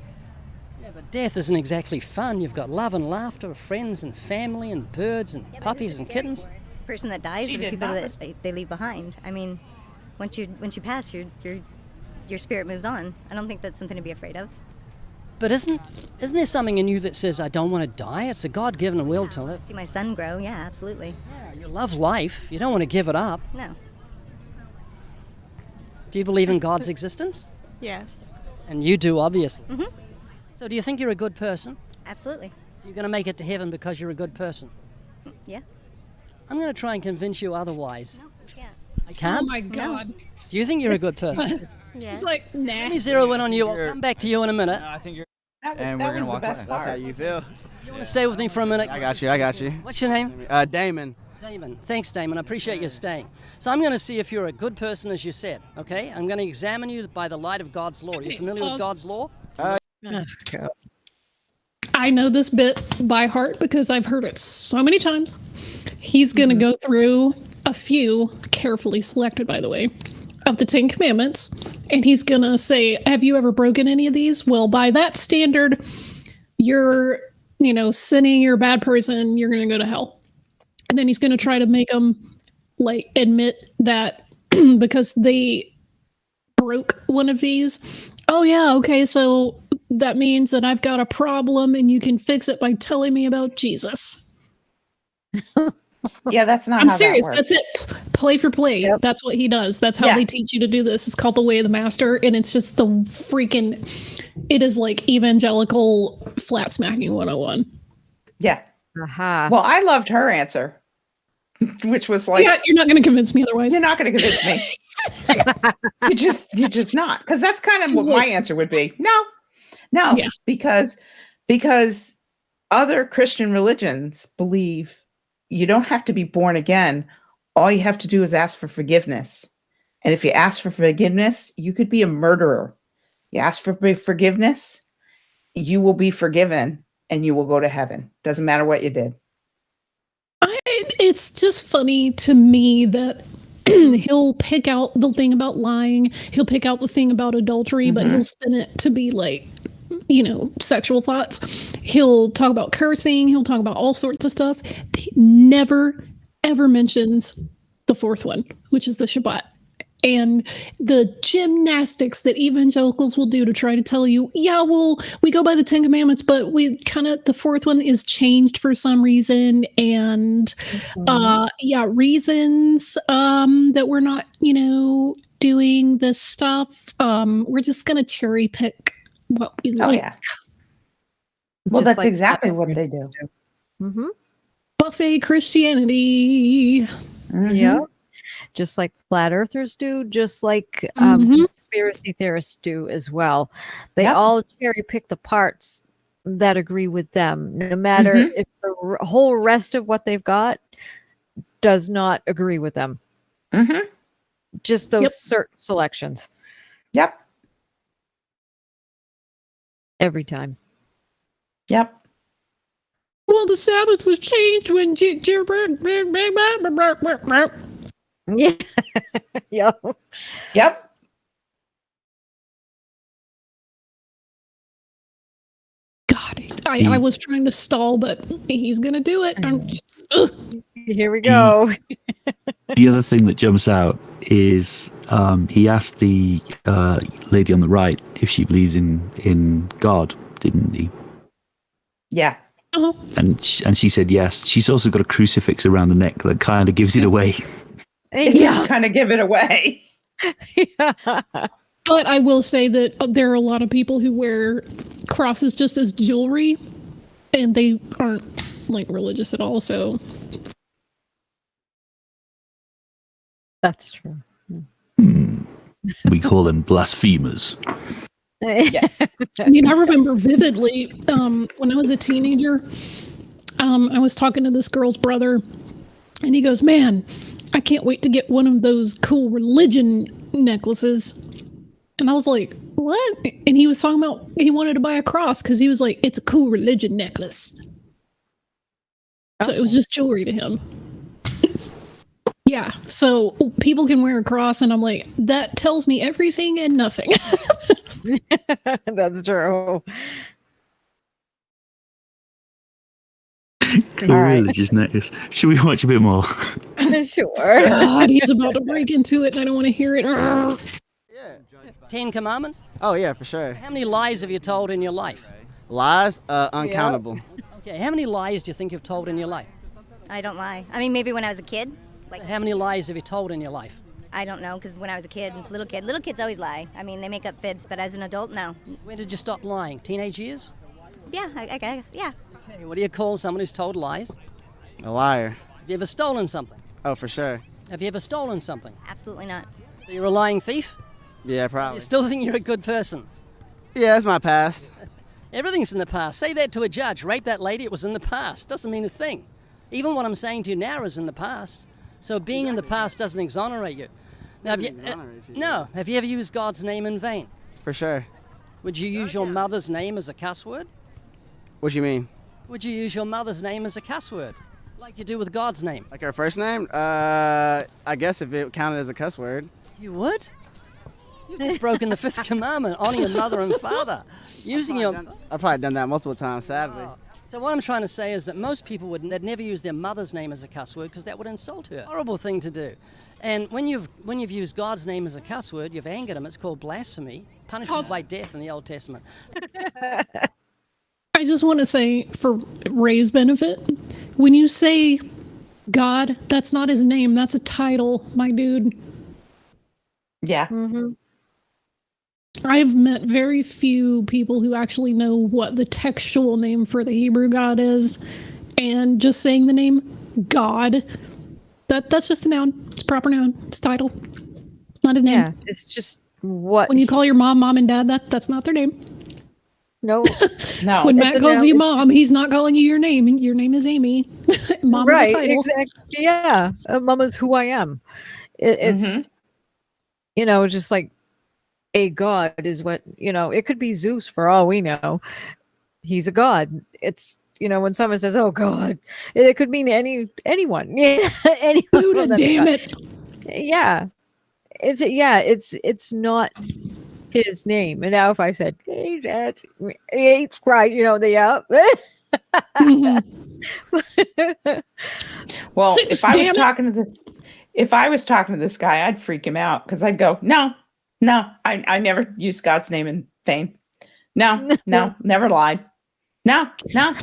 Yeah, but death isn't exactly fun. You've got love and laughter, friends and family and birds and puppies and kittens. The person that dies or the people that they leave behind. I mean, once you pass, your spirit moves on. I don't think that's something to be afraid of. But isn't there something in you that says, I don't want to die? It's a God-given will to live. See my son grow. Yeah, absolutely. Yeah, you love life. You don't want to give it up. No. Do you believe in God's existence? Yes. And you do, obviously. Mm-hmm. So do you think you're a good person? Absolutely. So you're going to make it to heaven because you're a good person? Yeah. I'm going to try and convince you otherwise. No, you can't. I can't? Oh my God. Do you think you're a good person? Yes. It's like, nah. Let me zero in on you. I'll come back to you in a minute. No, I think you're. That And that we're gonna was the walk best away. That's how part. you feel. You want to stay with me for a minute? I got you. What's your name? Damon. Damon. Thanks, Damon. I appreciate you staying. So I'm going to see if you're a good person, as you said, okay? I'm going to examine you by the light of God's law. Are you Okay, familiar with pause. God's law? I know this bit by heart because I've heard it so many times. He's going to go through a few, carefully selected, by the way, of the 10 Commandments, and he's going to say, have you ever broken any of these? Well, by that standard, you're, sinning, you're a bad person, you're going to go to hell. And then he's going to try to make them, admit that because they broke one of these, oh yeah, okay, so that means that I've got a problem and you can fix it by telling me about Jesus. Yeah, that's not. I'm how serious. That works. That's it. Play for play. Yep. That's what he does. That's how Yeah. they teach you to do this. It's called the way of the master. And it's just the freaking, it is like evangelical flat smacking 101. Yeah. Aha. Well, I loved her answer, which was like, Yeah, you're not going to convince me otherwise. you're not going to convince me. you're just not, because that's kind of She's what like- my answer would be. No, Yeah. because other Christian religions believe you don't have to be born again. All you have to do is ask for forgiveness. And if you ask for forgiveness, you could be a murderer. You ask for forgiveness, you will be forgiven and you will go to heaven. Doesn't matter what you did. It's just funny to me that he'll pick out the thing about lying, he'll pick out the thing about adultery, but he'll spin it to be like, sexual thoughts. He'll talk about cursing, he'll talk about all sorts of stuff. He never, ever mentions the fourth one, which is the Shabbat. And the gymnastics that evangelicals will do to try to tell you, we go by the 10 Commandments, but the fourth one is changed for some reason. And, reasons that we're not, doing this stuff. We're just going to cherry pick what we like. Yeah. Well, that's exactly what they do. Mm-hmm. Buffet Christianity. Yeah. Just like flat earthers do, just like conspiracy theorists do as well. They all cherry pick the parts that agree with them, no matter if the whole rest of what they've got does not agree with them. Just those certain selections. Yep. Every time. Yep. Well, the Sabbath was changed when Yeah. Yep. God, I was trying to stall, but he's gonna do it. Here we go. The other thing that jumps out is he asked the lady on the right if she believes in God, didn't he? Yeah. And she said yes. She's also got a crucifix around the neck that kind of gives it away. It does kind of give it away. But I will say that there are a lot of people who wear crosses just as jewelry, and they aren't religious at all. So that's true. We call them blasphemers. Yes. I remember vividly when I was a teenager, I was talking to this girl's brother, and he goes, "Man, I can't wait to get one of those cool religion necklaces." And I was like, "What?" And he was talking about he wanted to buy a cross because he was like, "It's a cool religion necklace." So it was just jewelry to him. Yeah, so people can wear a cross, and I'm like, that tells me everything and nothing. That's true. Cool religious necklace. Should we watch a bit more? Sure. God, he's about to break into it, and I don't want to hear it. Yeah. 10 Commandments? Oh, yeah, for sure. How many lies have you told in your life? Lies? Uncountable. Okay, how many lies do you think you've told in your life? I don't lie. I mean, maybe when I was a kid. So how many lies have you told in your life? I don't know, because when I was a kid, little kids always lie. I mean, they make up fibs, but as an adult, no. When did you stop lying? Teenage years? Yeah, I guess, yeah. Okay, what do you call someone who's told lies? A liar. Have you ever stolen something? Oh, for sure. Have you ever stolen something? Absolutely not. So you're a lying thief? Yeah, probably. You still think you're a good person? Yeah, it's my past. Everything's in the past. Say that to a judge. Rape that lady, it was in the past. Doesn't mean a thing. Even what I'm saying to you now is in the past. So being in the past doesn't exonerate you. Now, have you ever used God's name in vain? For sure. Would you use your mother's name as a cuss word? What do you mean? Would you use your mother's name as a cuss word? Like you do with God's name? Like her first name? I guess if it counted as a cuss word. You would? You've just broken the fifth commandment, honor your mother and father. I've probably done that multiple times, sadly. So what I'm trying to say is that most people they'd never use their mother's name as a cuss word because that would insult her. Horrible thing to do. And when you've used God's name as a cuss word, you've angered him. It's called blasphemy, punishment by death in the Old Testament. I just want to say, for Ray's benefit, when you say God, that's not his name. That's a title, my dude. Yeah. Mm-hmm. I've met very few people who actually know what the textual name for the Hebrew God is. And just saying the name God, that's just a noun. It's a proper noun. It's a title. It's not his name. Yeah, it's just what... When you call your mom and dad, that's not their name. No. No. When Matt calls you mom, he's not calling you your name. Your name is Aimee. Mom's right, a title. Exactly. Yeah. Mama's who I am. It's, just like a god is what, it could be Zeus for all we know. he's a god. It's, when someone says, "Oh God," it could mean anyone. Yeah, anyone. Buddha, damn it. Yeah, it's not his name. And now if I said, "Hey, Dad," he's right. Well, Zeus, if I was talking to this guy, I'd freak him out because I'd go, no, I never used God's name in vain. No, never lied. No,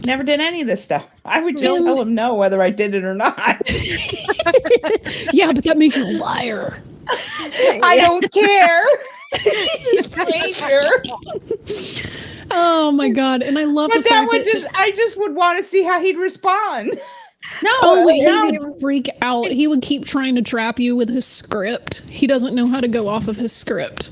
never did any of this stuff. I would just tell him no, whether I did it or not. Yeah, but that makes you a liar. I don't care. He's a stranger. Oh my God. And I love but the fact I just would want to see how he'd respond. He would freak out. He would keep trying to trap you with his script. He doesn't know how to go off of his script.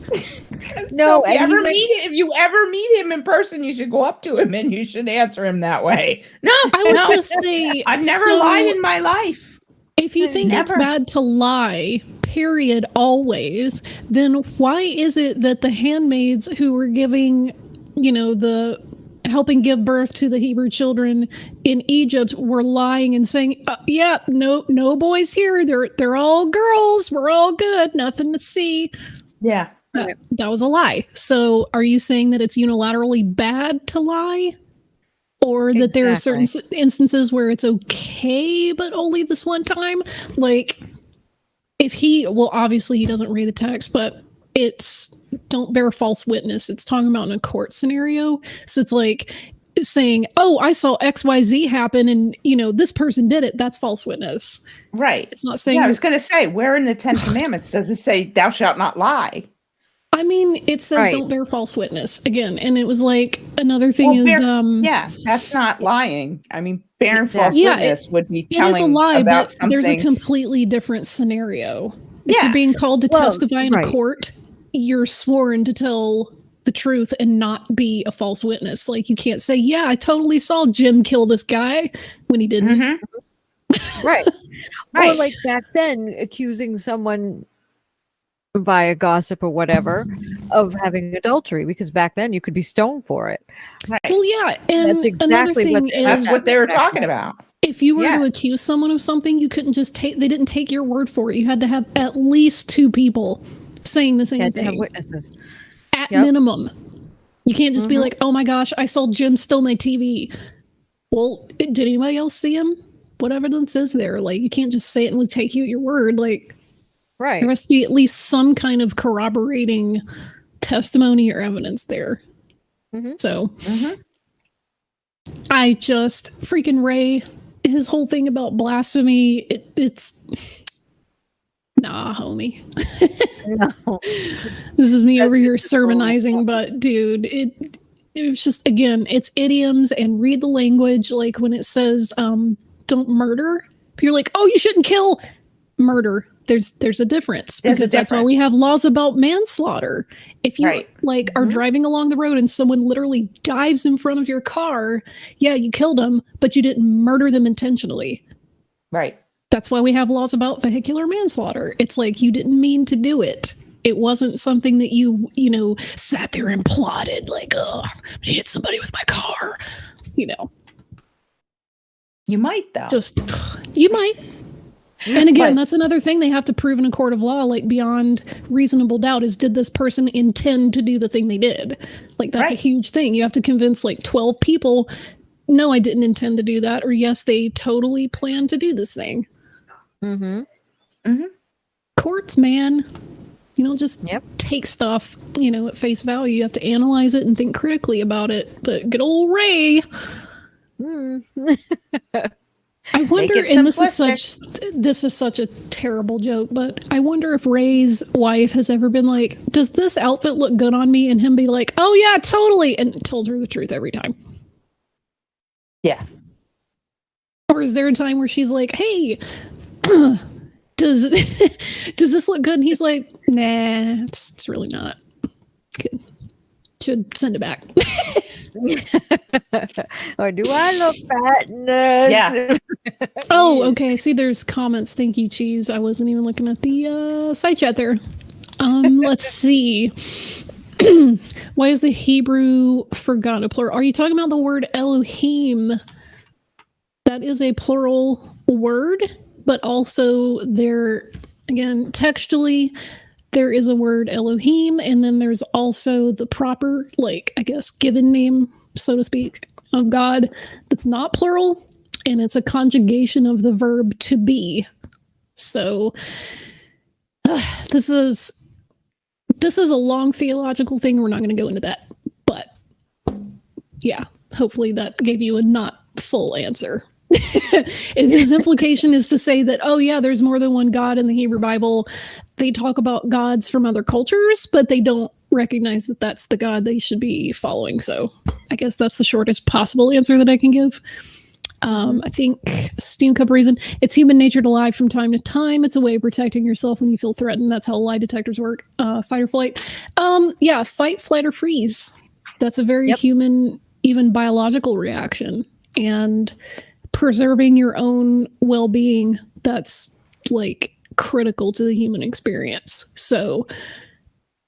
No, if you ever meet him in person, you should go up to him and you should answer him that way. No, I would just say, I've never lied in my life. If you think it's bad to lie, period, always, then why is it that the handmaids who were giving, the helping give birth to the Hebrew children in Egypt were lying and saying, no boys here. They're all girls. We're all good. Nothing to see. Yeah. That was a lie. So are you saying that it's unilaterally bad to lie? Or that there are certain instances where it's okay, but only this one time? Like, obviously he doesn't read the text, but it's don't bear false witness. It's talking about in a court scenario. So it's like saying, oh, I saw XYZ happen and, this person did it. That's false witness. Right. It's not saying. Yeah, I was going to say, where in the 10 Commandments does it say, thou shalt not lie? I mean, it says don't bear false witness again. And it was like another thing that's not lying. I mean, bearing false witness would be telling it is a lie, about but something. There's a completely different scenario. If you're being called to testify in a court, you're sworn to tell the truth and not be a false witness. Like, you can't say, yeah, I totally saw Jim kill this guy when he didn't. Mm-hmm. Right. Or like back then, accusing someone via gossip or whatever of having adultery, because back then you could be stoned for it. Right. Well, yeah, and that's exactly that's what they were talking about. If you were to accuse someone of something, you couldn't just they didn't take your word for it. You had to have at least two people saying the same thing. To have witnesses. At minimum. You can't just be like, oh my gosh, I saw Jim steal my TV. Well, did anybody else see him? What evidence is there? Like, you can't just say it and we'll take you at your word. Like, right. There must be at least some kind of corroborating testimony or evidence there. Mm-hmm. So, I just freaking Ray, his whole thing about blasphemy, it's nah, homie. No. This is me over here sermonizing, but dude, it was just, again, it's idioms and read the language. Like when it says, don't murder, you're like, oh, you shouldn't kill. Murder. There's a difference, because that's why we have laws about manslaughter. If you are driving along the road and someone literally dives in front of your car, yeah, you killed them, but you didn't murder them intentionally. Right. That's why we have laws about vehicular manslaughter. It's like you didn't mean to do it. It wasn't something that you sat there and plotted, like, oh, I'm gonna hit somebody with my car. You might, though. You might. And again, that's another thing they have to prove in a court of law, like beyond reasonable doubt, is did this person intend to do the thing they did? Like, that's a huge thing. You have to convince like 12 people, no, I didn't intend to do that, or yes, they totally planned to do this thing. Mm-hmm. Mm-hmm. Courts, man. You don't just take stuff, at face value. You have to analyze it and think critically about it. But good old Ray. I wonder, and this is such a terrible joke, but I wonder if Ray's wife has ever been like, does this outfit look good on me? And him be like, oh yeah, totally. And tells her the truth every time. Yeah. Or is there a time where she's like, hey, does this look good? And he's like, nah, it's really not. Good. Should send it back. Or do I look fatness? Yeah. Oh, okay. See, there's comments. Thank you, Cheese. I wasn't even looking at the side chat there. Let's see. Why is the Hebrew forgotten a plural? Are you talking about the word Elohim? That is a plural word, but also there, again, textually, there is a word Elohim, and then there's also the proper, like, I guess, given name, so to speak, of God that's not plural, and it's a conjugation of the verb to be. So this is a long theological thing. We're not going to go into that, but yeah, hopefully that gave you a not full answer. And his implication is to say that, oh yeah, there's more than one God in the Hebrew Bible. They talk about gods from other cultures, but they don't recognize that that's the God they should be following. So I guess that's the shortest possible answer that I can give. I think Steam Cup reason, it's human nature to lie from time to time. It's a way of protecting yourself when you feel threatened. That's how lie detectors work. Fight or flight. Yeah, fight, flight, or freeze. That's a very human, even biological reaction. And preserving your own well-being, that's like critical to the human experience. So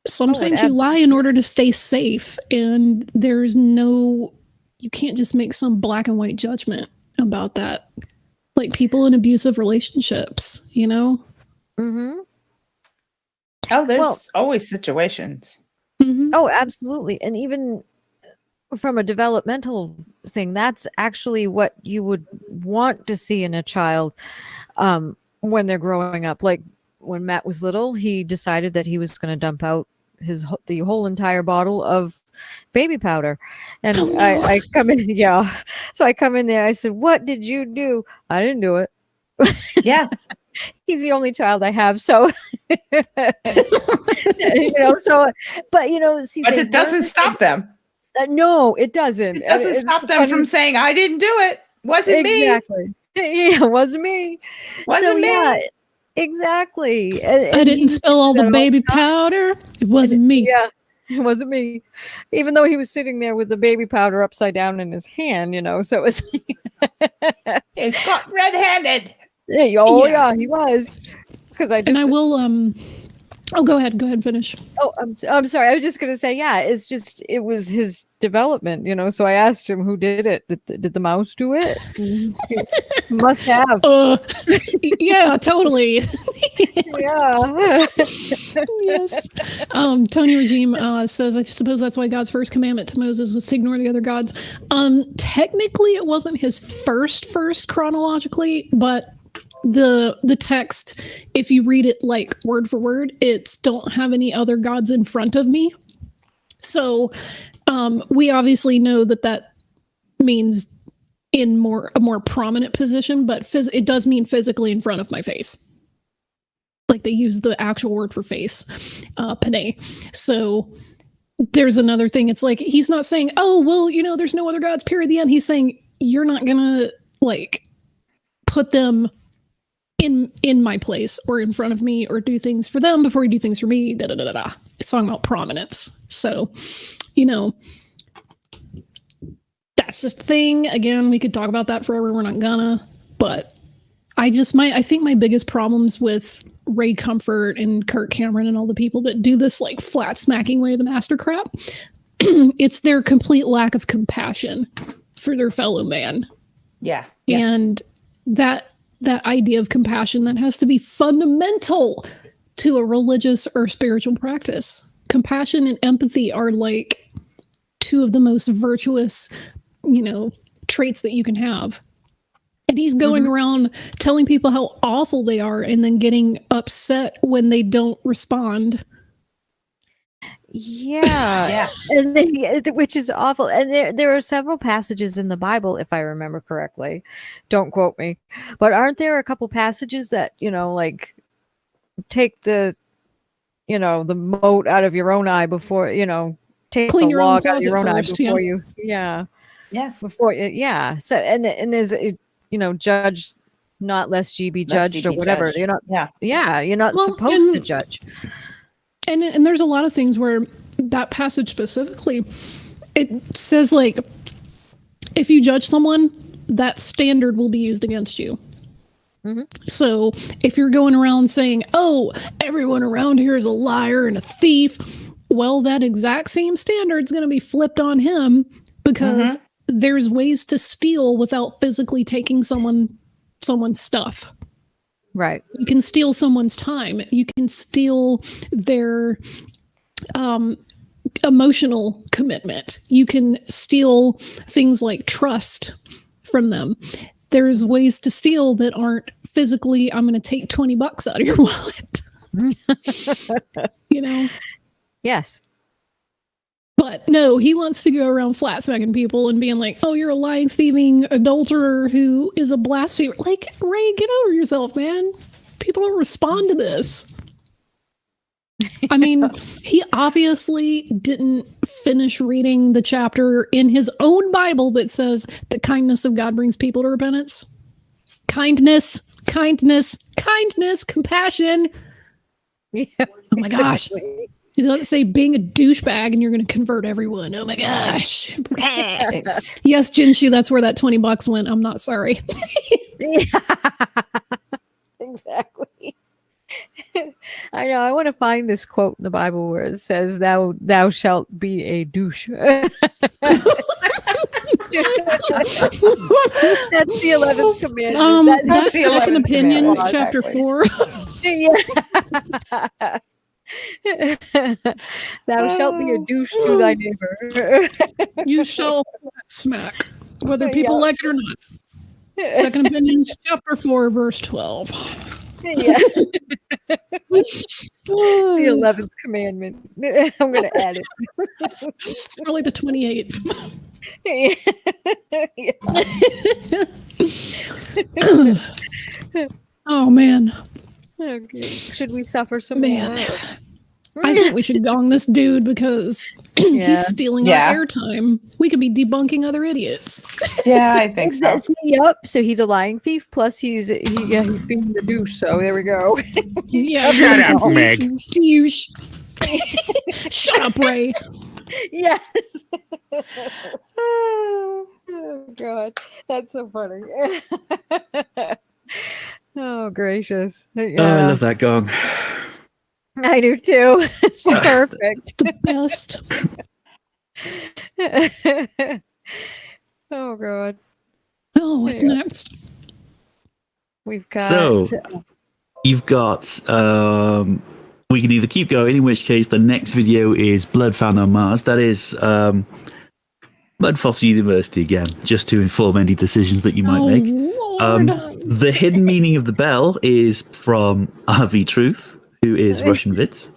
sometimes you lie in order to stay safe, and there's no, you can't just make some black and white judgment about that. Like people in abusive relationships, you know? Mm-hmm. Oh, there's always situations. Mm-hmm. Oh, absolutely. And even from a developmental thing, that's actually what you would want to see in a child when they're growing up. Like when Matt was little, he decided that he was going to dump out the whole entire bottle of baby powder. And I come in, so I come in there, I said, "What did you do?" "I didn't do it." Yeah. He's the only child I have, so you know, so but you know, see, but it doesn't stop them. No, it doesn't. It doesn't stop them from saying, "I didn't do it. Wasn't me." Exactly. Yeah, wasn't me. Wasn't me. Yeah, exactly. I didn't spill all the baby powder. It wasn't me. Yeah, it wasn't me. Even though he was sitting there with the baby powder upside down in his hand, you know, so it's he's got red-handed. Yeah, he was. Because I will oh, go ahead, finish. Oh, I'm sorry. I was just going to say, yeah, it was his development, you know. So I asked him who did it. Did the mouse do it? Must have. Yeah, totally. Yeah. Yes. Tony Regime says, I suppose that's why God's first commandment to Moses was to ignore the other gods. Technically, it wasn't his first chronologically, but the text, if you read it like word for word, it's don't have any other gods in front of me. So we obviously know that means in a more prominent position, but it does mean physically in front of my face. Like they use the actual word for face, pene. So there's another thing. It's like he's not saying, oh, well, you know, there's no other gods, period, the end. He's saying you're not gonna like put them in my place or in front of me or do things for them before you do things for me. It's talking about prominence. So, you know, that's just a thing. Again, we could talk about that forever. We're not gonna, but I think my biggest problems with Ray Comfort and Kirk Cameron and all the people that do this like flat smacking way of the master crap, it's their complete lack of compassion for their fellow man. Yeah. And that idea of compassion that has to be fundamental to a religious or spiritual practice. Compassion and empathy are like two of the most virtuous, you know, traits that you can have. And he's going around telling people how awful they are and then getting upset when they don't respond. Yeah. And which is awful. And there are several passages in the Bible, if I remember correctly. Don't quote me. But aren't there a couple passages that, you know, like take the mote out of your own eye before, you know, take clean the your log own out of your own eye first, before you. Yeah. Before yeah. So and there's you know, judge not lest ye be judged or whatever. Judged. You're not. Yeah. You're not supposed to judge. And there's a lot of things where that passage specifically, it says like, if you judge someone, that standard will be used against you. So if you're going around saying, oh, everyone around here is a liar and a thief, well, that exact same standard's going to be flipped on him because there's ways to steal without physically taking someone's stuff. Right. You can steal someone's time. You can steal their emotional commitment. You can steal things like trust from them. There's ways to steal that aren't physically, I'm going to take $20 out of your wallet. You know? Yes. But no, he wants to go around flat smacking people and being like, oh, you're a lying, thieving adulterer who is a blasphemer. Like, Ray, get over yourself, man. People don't respond to this. I mean, he obviously didn't finish reading the chapter in his own Bible that says the kindness of God brings people to repentance. Kindness, compassion. Yeah, oh my gosh. He doesn't say being a douchebag and you're going to convert everyone. Oh my gosh. Yes, Jinshu, that's where that $20 went. I'm not sorry. Exactly. I know. I want to find this quote in the Bible where it says, "Thou shalt be a douche." That's the 11th commandment. That's Second Opinions, chapter 4. Yeah. Thou shalt be a douche to thy neighbor. You shall smack, whether people like it or not. Second Opinions, chapter 4, verse 12. Yeah. The 11th commandment. I'm going to add it. It's probably the 28th. Oh, man. Okay. Should we suffer some Man. more? I think we should gong this dude because he's stealing our airtime. We could be debunking other idiots. Yeah, I think so. Yep. So he's a lying thief. Plus, he's being the douche. So there we go. Yeah. Shut up, Meg. Douche. Shut up, Ray. Yes. Oh God, that's so funny. Oh gracious. Yeah. Oh, I love that gong. I do too. It's perfect. The best. Oh God. Oh, what's next? We've got. So you've got. We can either keep going, in which case the next video is Blood Found on Mars. That is Blood Fossil University again, just to inform any decisions that you might make. The hidden meaning of the bell is from RV Truth, who is Russian Vids.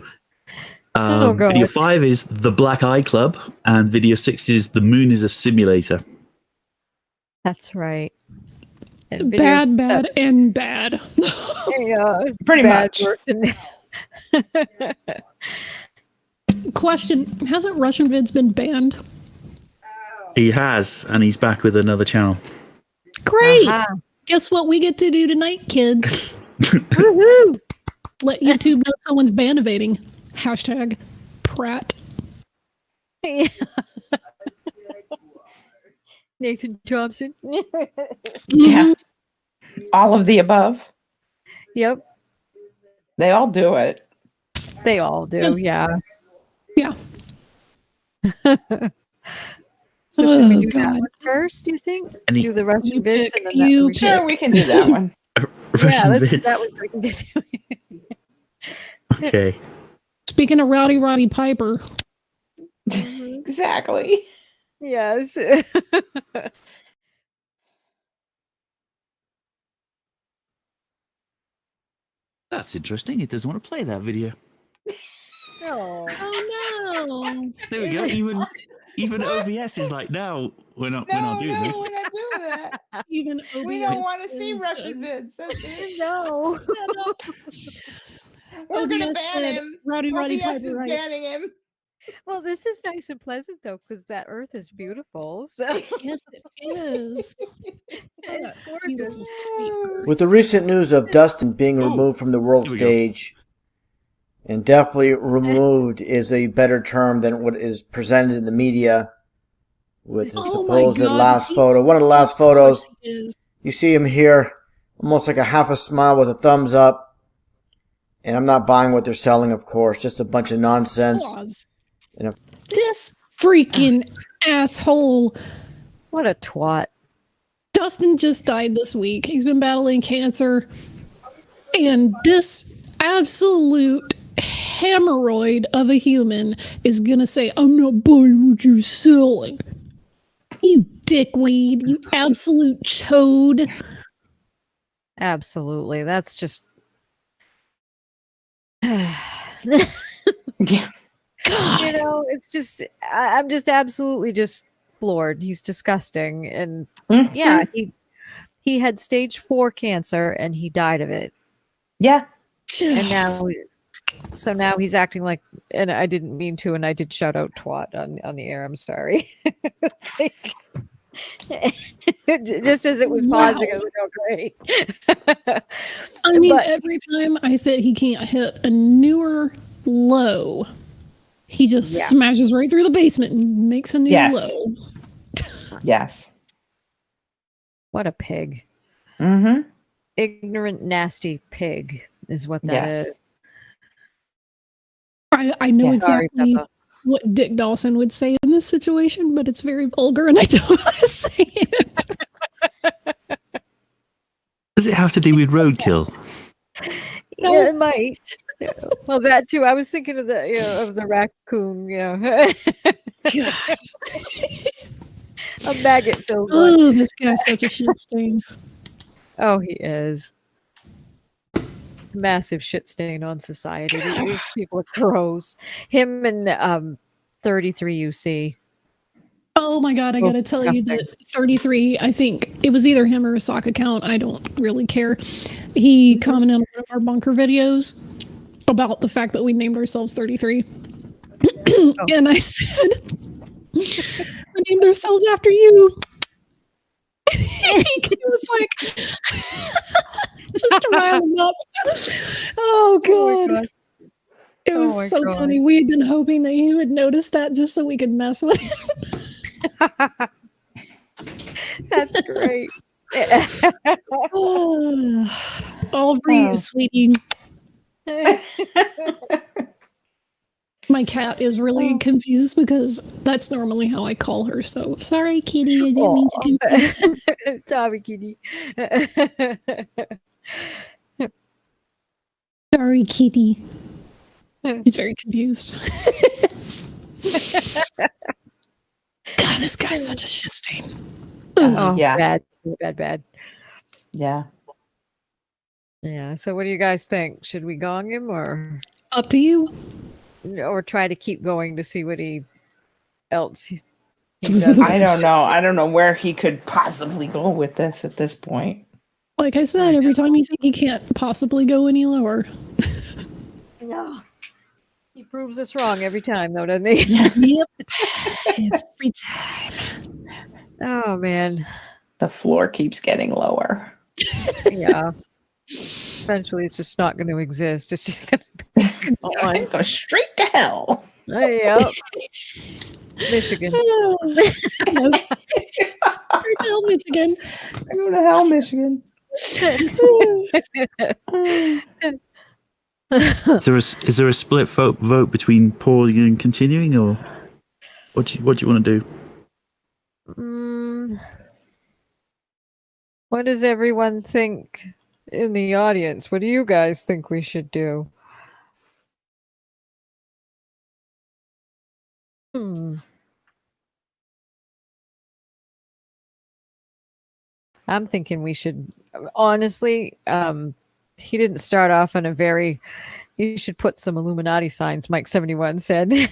Video 5 is The Black Eye Club, and video 6 is The Moon is a Simulator. That's right. Bad, and bad. Yeah, pretty much. Question: hasn't Russian Vids been banned? He has, and he's back with another channel. Great. Guess what we get to do tonight, kids? Woohoo! Let YouTube know someone's ban evading. Hashtag Pratt. Yeah. Nathan Thompson. Yeah. All of the above. Yep. They all do it. They all do, yeah. Yeah. So should we do that one first, do you think? Do the Russian Vids and then Sure, we can do that one. Russian let's do Vids. that one so we can get to it. Okay. Speaking of Roddy Piper. Exactly. Yes. That's interesting. It doesn't want to play that video. Oh no. There we go. Even OBS is like, no, we're not doing this. We're not doing that. Even we don't want to see Russian Vids. No. We're going to OBS ban said him. Roddy OBS Piper is writes. banning him. Well, this is nice and pleasant though, because that Earth is beautiful. So yes, it is. It's Beautiful gorgeous. speaker. With the recent news of Dustin being removed from the world Here we go. stage, and definitely removed is a better term than what is presented in the media with the Oh my supposed God, last he- photo. One of the last photos, Is. you see him here, almost like a half a smile with a thumbs up. And I'm not buying what they're selling, of course, just a bunch of nonsense. Pause. This freaking asshole. What a twat. Dustin just died this week. He's been battling cancer. And this absolute hemorrhoid of a human is gonna say, I'm not buying what you're selling. You dickweed, you absolute chode. Absolutely. That's just Yeah. God. You know, it's just I'm just absolutely just floored. He's disgusting. And yeah, he had stage 4 cancer and he died of it. Yeah. And now he's acting like, and I didn't mean to, and I did shout out twat on the air. I'm sorry. It's like, just as it was pausing, I was like, oh, great. I mean, every time I think he can't hit a newer low, he just smashes right through the basement and makes a new low. Yes. What a pig. Mm-hmm. Ignorant, nasty pig is what that is. I know exactly what Dick Dawson would say in this situation, but it's very vulgar and I don't want to say it. Does it have to do with roadkill? Yeah, it might. Well, that too. I was thinking of the raccoon. Yeah. A maggot filled one. Oh, this guy's such a shit stain. Oh, he is. Massive shit stain on society. These people are gross. Him and 33 UC. Oh my god, I gotta tell you that 33, I think it was either him or a sock account, I don't really care. He commented on one of our bunker videos about the fact that we named ourselves 33. And I said, we named ourselves after you. He was like, just to rile him up. Oh god. It was so funny. We had been hoping that he would notice that just so we could mess with him. That's great. All for you, sweetie. My cat is really confused because that's normally how I call her. So sorry, kitty. I didn't mean to confuse you. Sorry, kitty. Sorry, kitty. He's very confused. God, this guy's such a shit stain. Oh, yeah. Bad. Yeah. Yeah. So what do you guys think? Should we gong him or up to you? Or try to keep going to see what else he does? I don't know. I don't know where he could possibly go with this at this point. Like I said, every time you think he can't possibly go any lower. No. He proves us wrong every time, though, doesn't he? Yep. Every time. Oh, man. The floor keeps getting lower. Yeah. Eventually, it's just not going to exist. It's just going to go straight to hell. Yep. Michigan. Yes. Straight to hell, Michigan. I go to hell, Michigan. Is there a split vote between pausing and continuing, or what do you want to do? What does everyone think in the audience? What do you guys think we should do? I'm thinking we should, honestly, he didn't start off on a very, you should put some Illuminati signs, Mike71 said.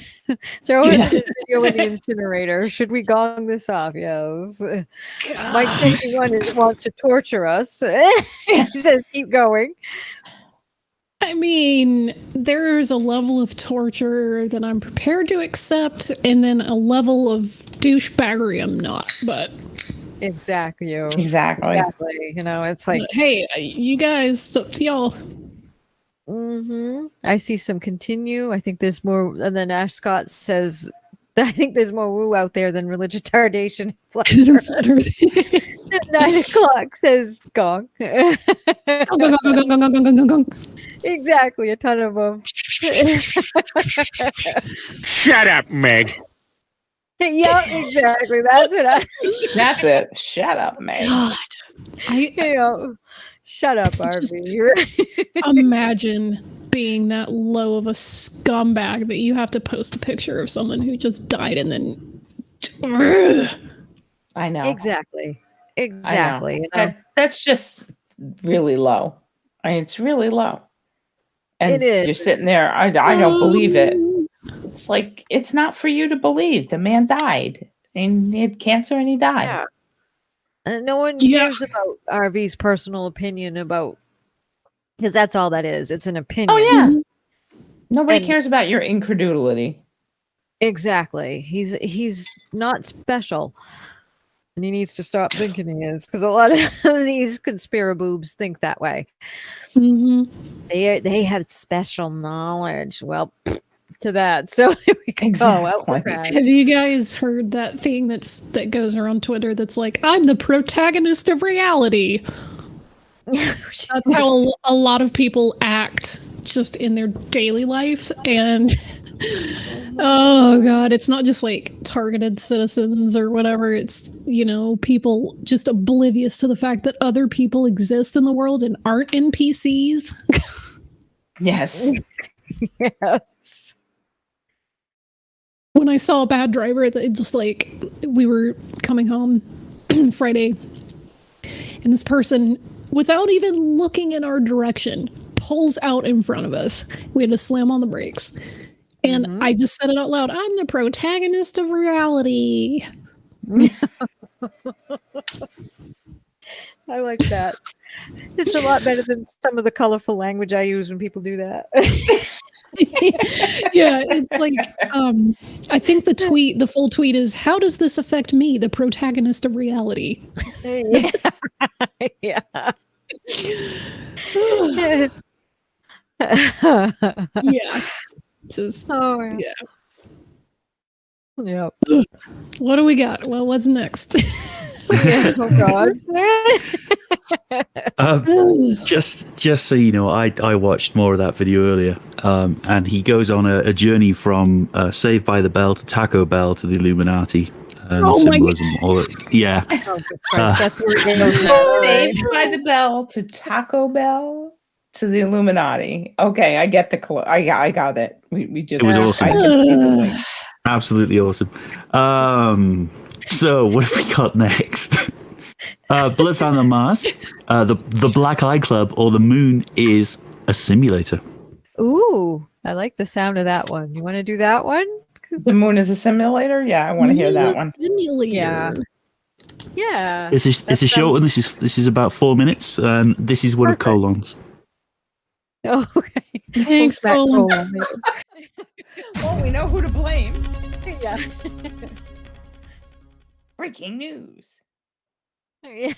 Throw this video in the incinerator. Should we gong this off? Yes. Mike71 wants to torture us. He says, keep going. I mean, there's a level of torture that I'm prepared to accept, and then a level of douchebaggery I'm not, but... Exactly. Exactly. You know, it's like, hey, you guys, up to y'all. I see some continue. I think there's more. And then Ash Scott says, I think there's more woo out there than religious retardation. 9 o'clock says gong. Gong. Exactly. A ton of them. Shut up, Meg. Yeah, exactly. That's what That's it. Shut up, Meg. God. Shut up, RV. Imagine being that low of a scumbag that you have to post a picture of someone who just died and then. I know. Exactly. I Exactly. know. That's just really low. It's really low. And It is. you're sitting there. I don't believe it. It's like, it's not for you to believe. The man died. And he had cancer and he died. Yeah. And no one cares about RV's personal opinion about, because that's all that is. It's an opinion. Oh, yeah. Nobody cares about your incredulity. Exactly. He's not special. And he needs to stop thinking he is, because a lot of these conspiraboobs think that way. Mm-hmm. They have special knowledge. Well, to that. So here we can go. Have you guys heard that thing that goes around Twitter that's like, I'm the protagonist of reality? That's how a lot of people act just in their daily life. And oh god, it's not just like targeted citizens or whatever. It's, people just oblivious to the fact that other people exist in the world and aren't NPCs. Yes. Yes. When I saw a bad driver, that just like, we were coming home Friday, and this person, without even looking in our direction, pulls out in front of us. We had to slam on the brakes. And I just said it out loud. I'm the protagonist of reality. I like that. It's a lot better than some of the colorful language I use when people do that. Yeah, it's like, I think the full tweet is, how does this affect me, the protagonist of reality? Yeah. Yeah. Yeah. Yeah. Yep. What do we got? Well, what's next? Yeah, oh god. Just so you know, I watched more of that video earlier, and he goes on a journey from Saved by the Bell to Taco Bell to the Illuminati. Symbolism. Yeah. Oh, good Christ, that's where it goes now. Saved by the Bell to Taco Bell to the Illuminati. Okay, I get the I got it. We just. It was awesome. I can see the link. Absolutely awesome. So what have we got next? Blood found on Mars, the Black Eye Club, or the Moon is a simulator. Ooh, I like the sound of that one. You want to do that one? The Moon is a simulator? Yeah, I want to hear that one. Yeah. Yeah. It's a short one. This is about 4 minutes, and this is one of colons. Oh, okay. Thanks, Colin. Well, we know who to blame. Yeah. Breaking news. Yeah.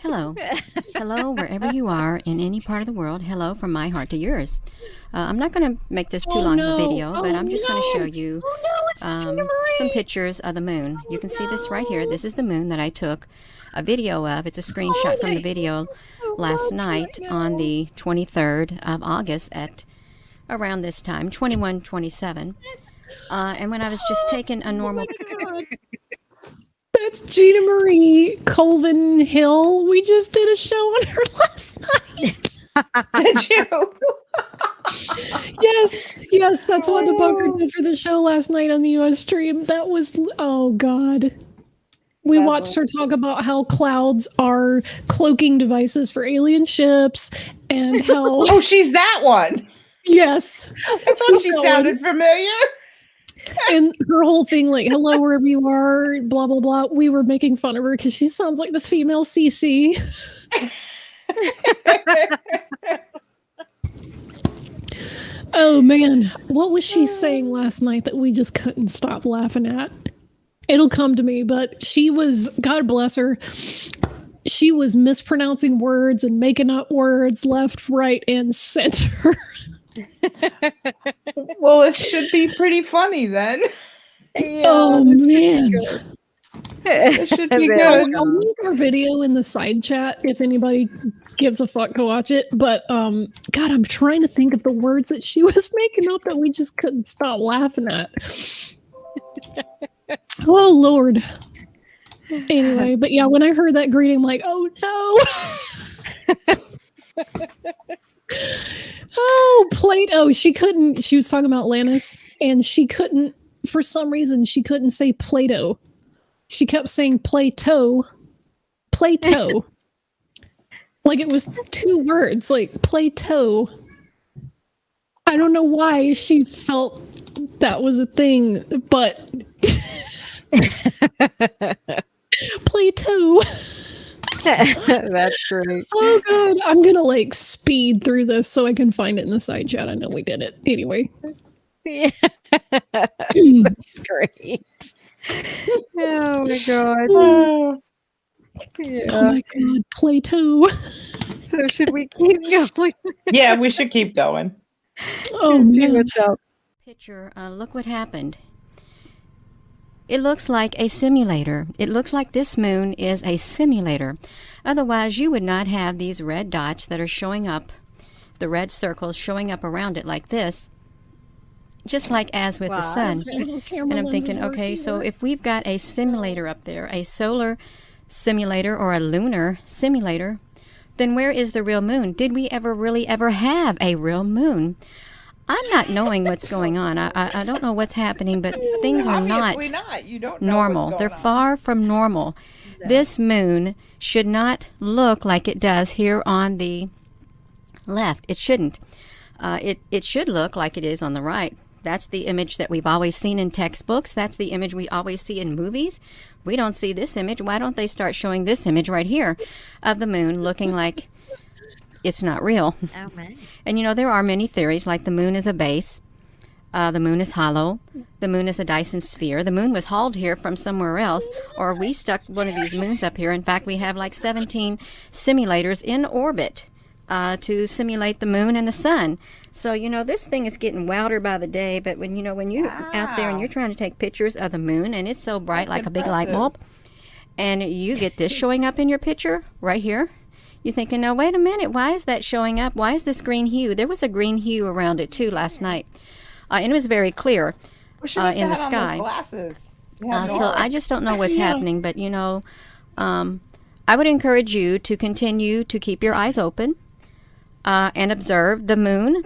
Hello. Hello, wherever you are in any part of the world. Hello from my heart to yours. I'm not going to make this too long of a video, but I'm just going to show you some pictures of the moon. You can see this right here. This is the moon that I took a video of. It's a screenshot from the video last night on the 23rd of August at around this time, 21:27. And when I was just taking a normal... That's Gina Marie Colvin Hill. We just did a show on her last night. Did you? Yes, that's what the bunker did for the show last night on the US stream. That was, oh god. We watched her talk about how clouds are cloaking devices for alien ships and how... Oh, she's that one. Yes. I thought she sounded familiar. And her whole thing, like, hello, wherever you are, blah, blah, blah. We were making fun of her because she sounds like the female CC. Oh, man. What was she saying last night that we just couldn't stop laughing at? It'll come to me, but she was, God bless her, she was mispronouncing words and making up words left, right, and center. Well, it should be pretty funny then. Yeah, oh man! It should be There good. I'll link our video in the side chat if anybody gives a fuck to watch it. But God, I'm trying to think of the words that she was making up that we just couldn't stop laughing at. Oh Lord. Anyway, but yeah, when I heard that greeting, I'm like, oh no. Oh, Plato. She was talking about Lannis, and she couldn't, for some reason, she couldn't say Plato. She kept saying Plato. Plato. Like it was two words, like Plato. I don't know why she felt that was a thing, but Plato. That's great. Oh god, I'm gonna like speed through this so I can find it in the side chat. I know we did it anyway. Yeah. That's great. Oh my god. Yeah. Oh my god, Plato. So should we keep going? Yeah, we should keep going. Oh man. What's up? Picture, look what happened. It looks like a simulator. It looks like this moon is a simulator. Otherwise, you would not have these red dots that are showing up, the red circles showing up around it like this, just like as with the sun. And I'm thinking, okay, so if we've got a simulator up there, a solar simulator or a lunar simulator, then where is the real moon? Did we really ever have a real moon? I'm not knowing what's going on. I don't know what's happening, but things are not You don't know normal. what's They're going on. far from normal. No. This moon should not look like it does here on the left. It shouldn't. It should look like it is on the right. That's the image that we've always seen in textbooks. That's the image we always see in movies. We don't see this image. Why don't they start showing this image right here of the moon looking like it's not real? Oh, man. And you know, there are many theories, like the moon is a base, the moon is hollow, the moon is a Dyson sphere, the moon was hauled here from somewhere else, or we stuck one of these moons up here. In fact, we have like 17 simulators in orbit to simulate the moon and the sun. So, you know, this thing is getting wilder by the day, but when you're out there and you're trying to take pictures of the moon and it's so bright, like a big light bulb, and you get this showing up in your picture right here, you're thinking, no, wait a minute, why is that showing up? Why is this green hue? There was a green hue around it too last night, and it was very clear in the sky. So I just don't know what's happening, but you know, I would encourage you to continue to keep your eyes open and observe the moon,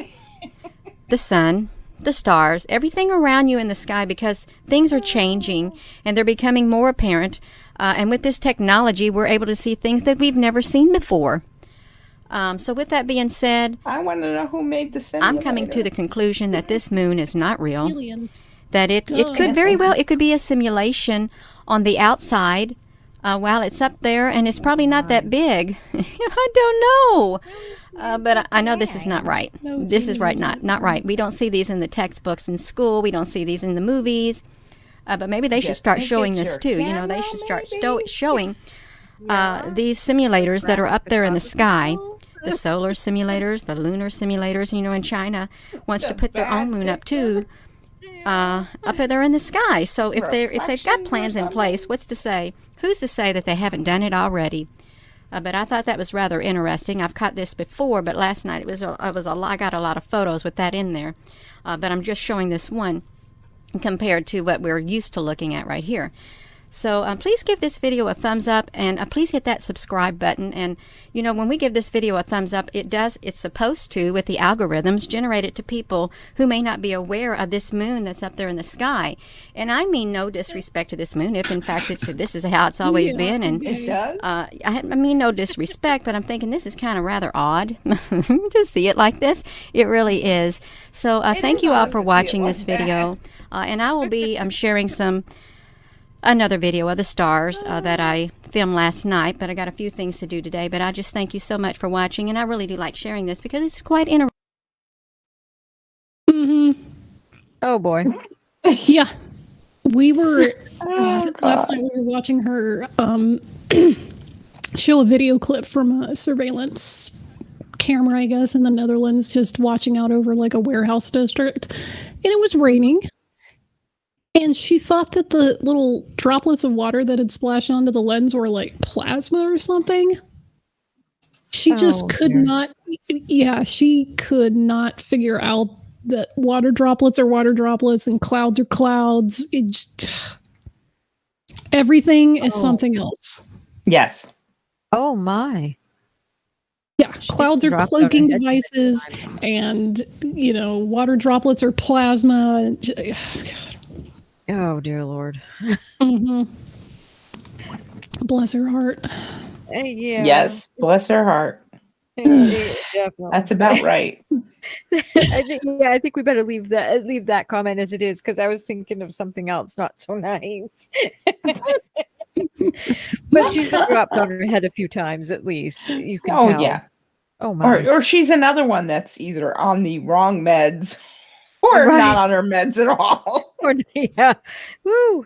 the sun, the stars, everything around you in the sky, because things are changing and they're becoming more apparent. And with this technology, we're able to see things that we've never seen before. So with that being said, I want to know who made the simulator. I'm coming to the conclusion that this moon is not real. Aliens. That it could very well, it could be a simulation on the outside while it's up there, and it's probably not that big. I don't know. But I know this is not right. This is not right. We don't see these in the textbooks in school. We don't see these in the movies. But maybe they should start showing this too. You know, they should start showing these simulators that are up there in the sky, the solar simulators, the lunar simulators. You know, in China wants to put their own moon up too, up there in the sky. So if they've got plans in place, what's to say? Who's to say that they haven't done it already? But I thought that was rather interesting. I've caught this before, but last night I got a lot of photos with that in there. But I'm just showing this one compared to what we're used to looking at right here. So please give this video a thumbs up, and please hit that subscribe button. And you know, when we give this video a thumbs up, it's supposed to, with the algorithms, generate it to people who may not be aware of this moon that's up there in the sky. And I mean no disrespect to this moon, if in fact this is how it's always been. And it does. I mean no disrespect, but I'm thinking this is kind of rather odd to see it like this. It really is. So thank you all for watching this video. And I will be sharing another video of the stars that I filmed last night, but I got a few things to do today. But I just thank you so much for watching, and I really do like sharing this because it's quite interesting. Mm-hmm. Oh boy. Yeah. We were last night we were watching her show a video clip from a surveillance camera, I guess, in the Netherlands, just watching out over like a warehouse district. And it was raining. And she thought that the little droplets of water that had splashed onto the lens were like plasma or something. She just could not. Yeah, she could not figure out that water droplets are water droplets and clouds are clouds. Everything is something else. Yes. Oh my. Yeah, clouds are cloaking devices, and water droplets are plasma. Oh dear Lord. Mm-hmm. Bless her heart. Yeah. Yes, bless her heart. Definitely. That's about right. I think we better leave that comment as it is, because I was thinking of something else not so nice. But she's been dropped on her head a few times at least. You can tell. Yeah. Oh my. Or she's another one that's either on the wrong meds or not on her meds at all. Yeah. Woo.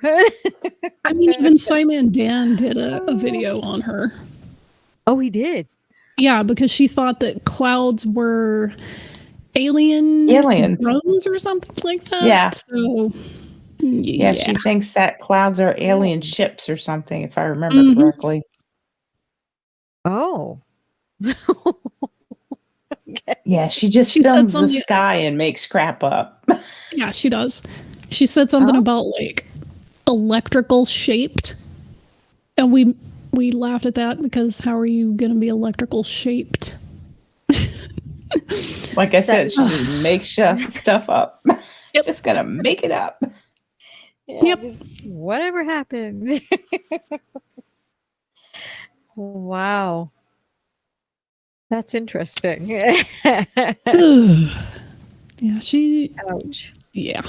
I mean, even Simon Dan did a video on her. Oh, he did? Yeah, because she thought that clouds were aliens drones or something like that. Yeah. So, yeah, she thinks that clouds are alien ships or something, if I remember correctly. Oh. Yeah, she just films the sky and makes crap up. Yeah, she does. She said something about like electrical shaped, and we laughed at that because how are you going to be electrical shaped? Like I said, she just makes stuff up. Just gonna make it up. Yeah, whatever happens. Wow. That's interesting. Yeah, she. Ouch. Yeah.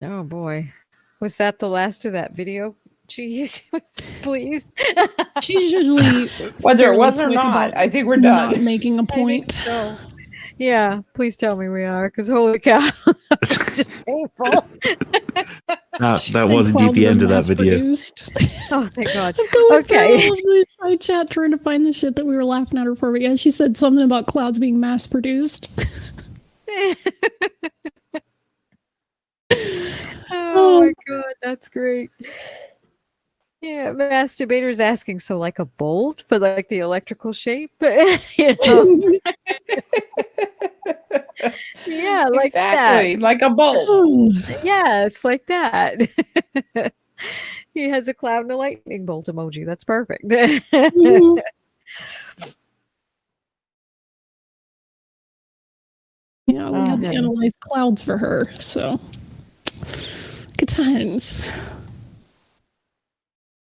Oh boy. Was that the last of that video? Jeez, please. She's usually whether it was or not. I think we're done. Not making a point. So. Yeah, please tell me we are, because holy cow, that's just painful. That was indeed the end of that video. Oh, thank God. I'm going okay. through all of this side chat trying to find the shit that we were laughing at her for. But yeah, she said something about clouds being mass produced. Oh my God, that's great. Yeah, masturbators asking, so like a bolt for like the electrical shape? You know? Yeah, like exactly, that. like a bolt. Yeah, it's like that. He has a cloud and a lightning bolt emoji. That's perfect. Mm-hmm. Yeah, we had to analyze clouds for her, so good times.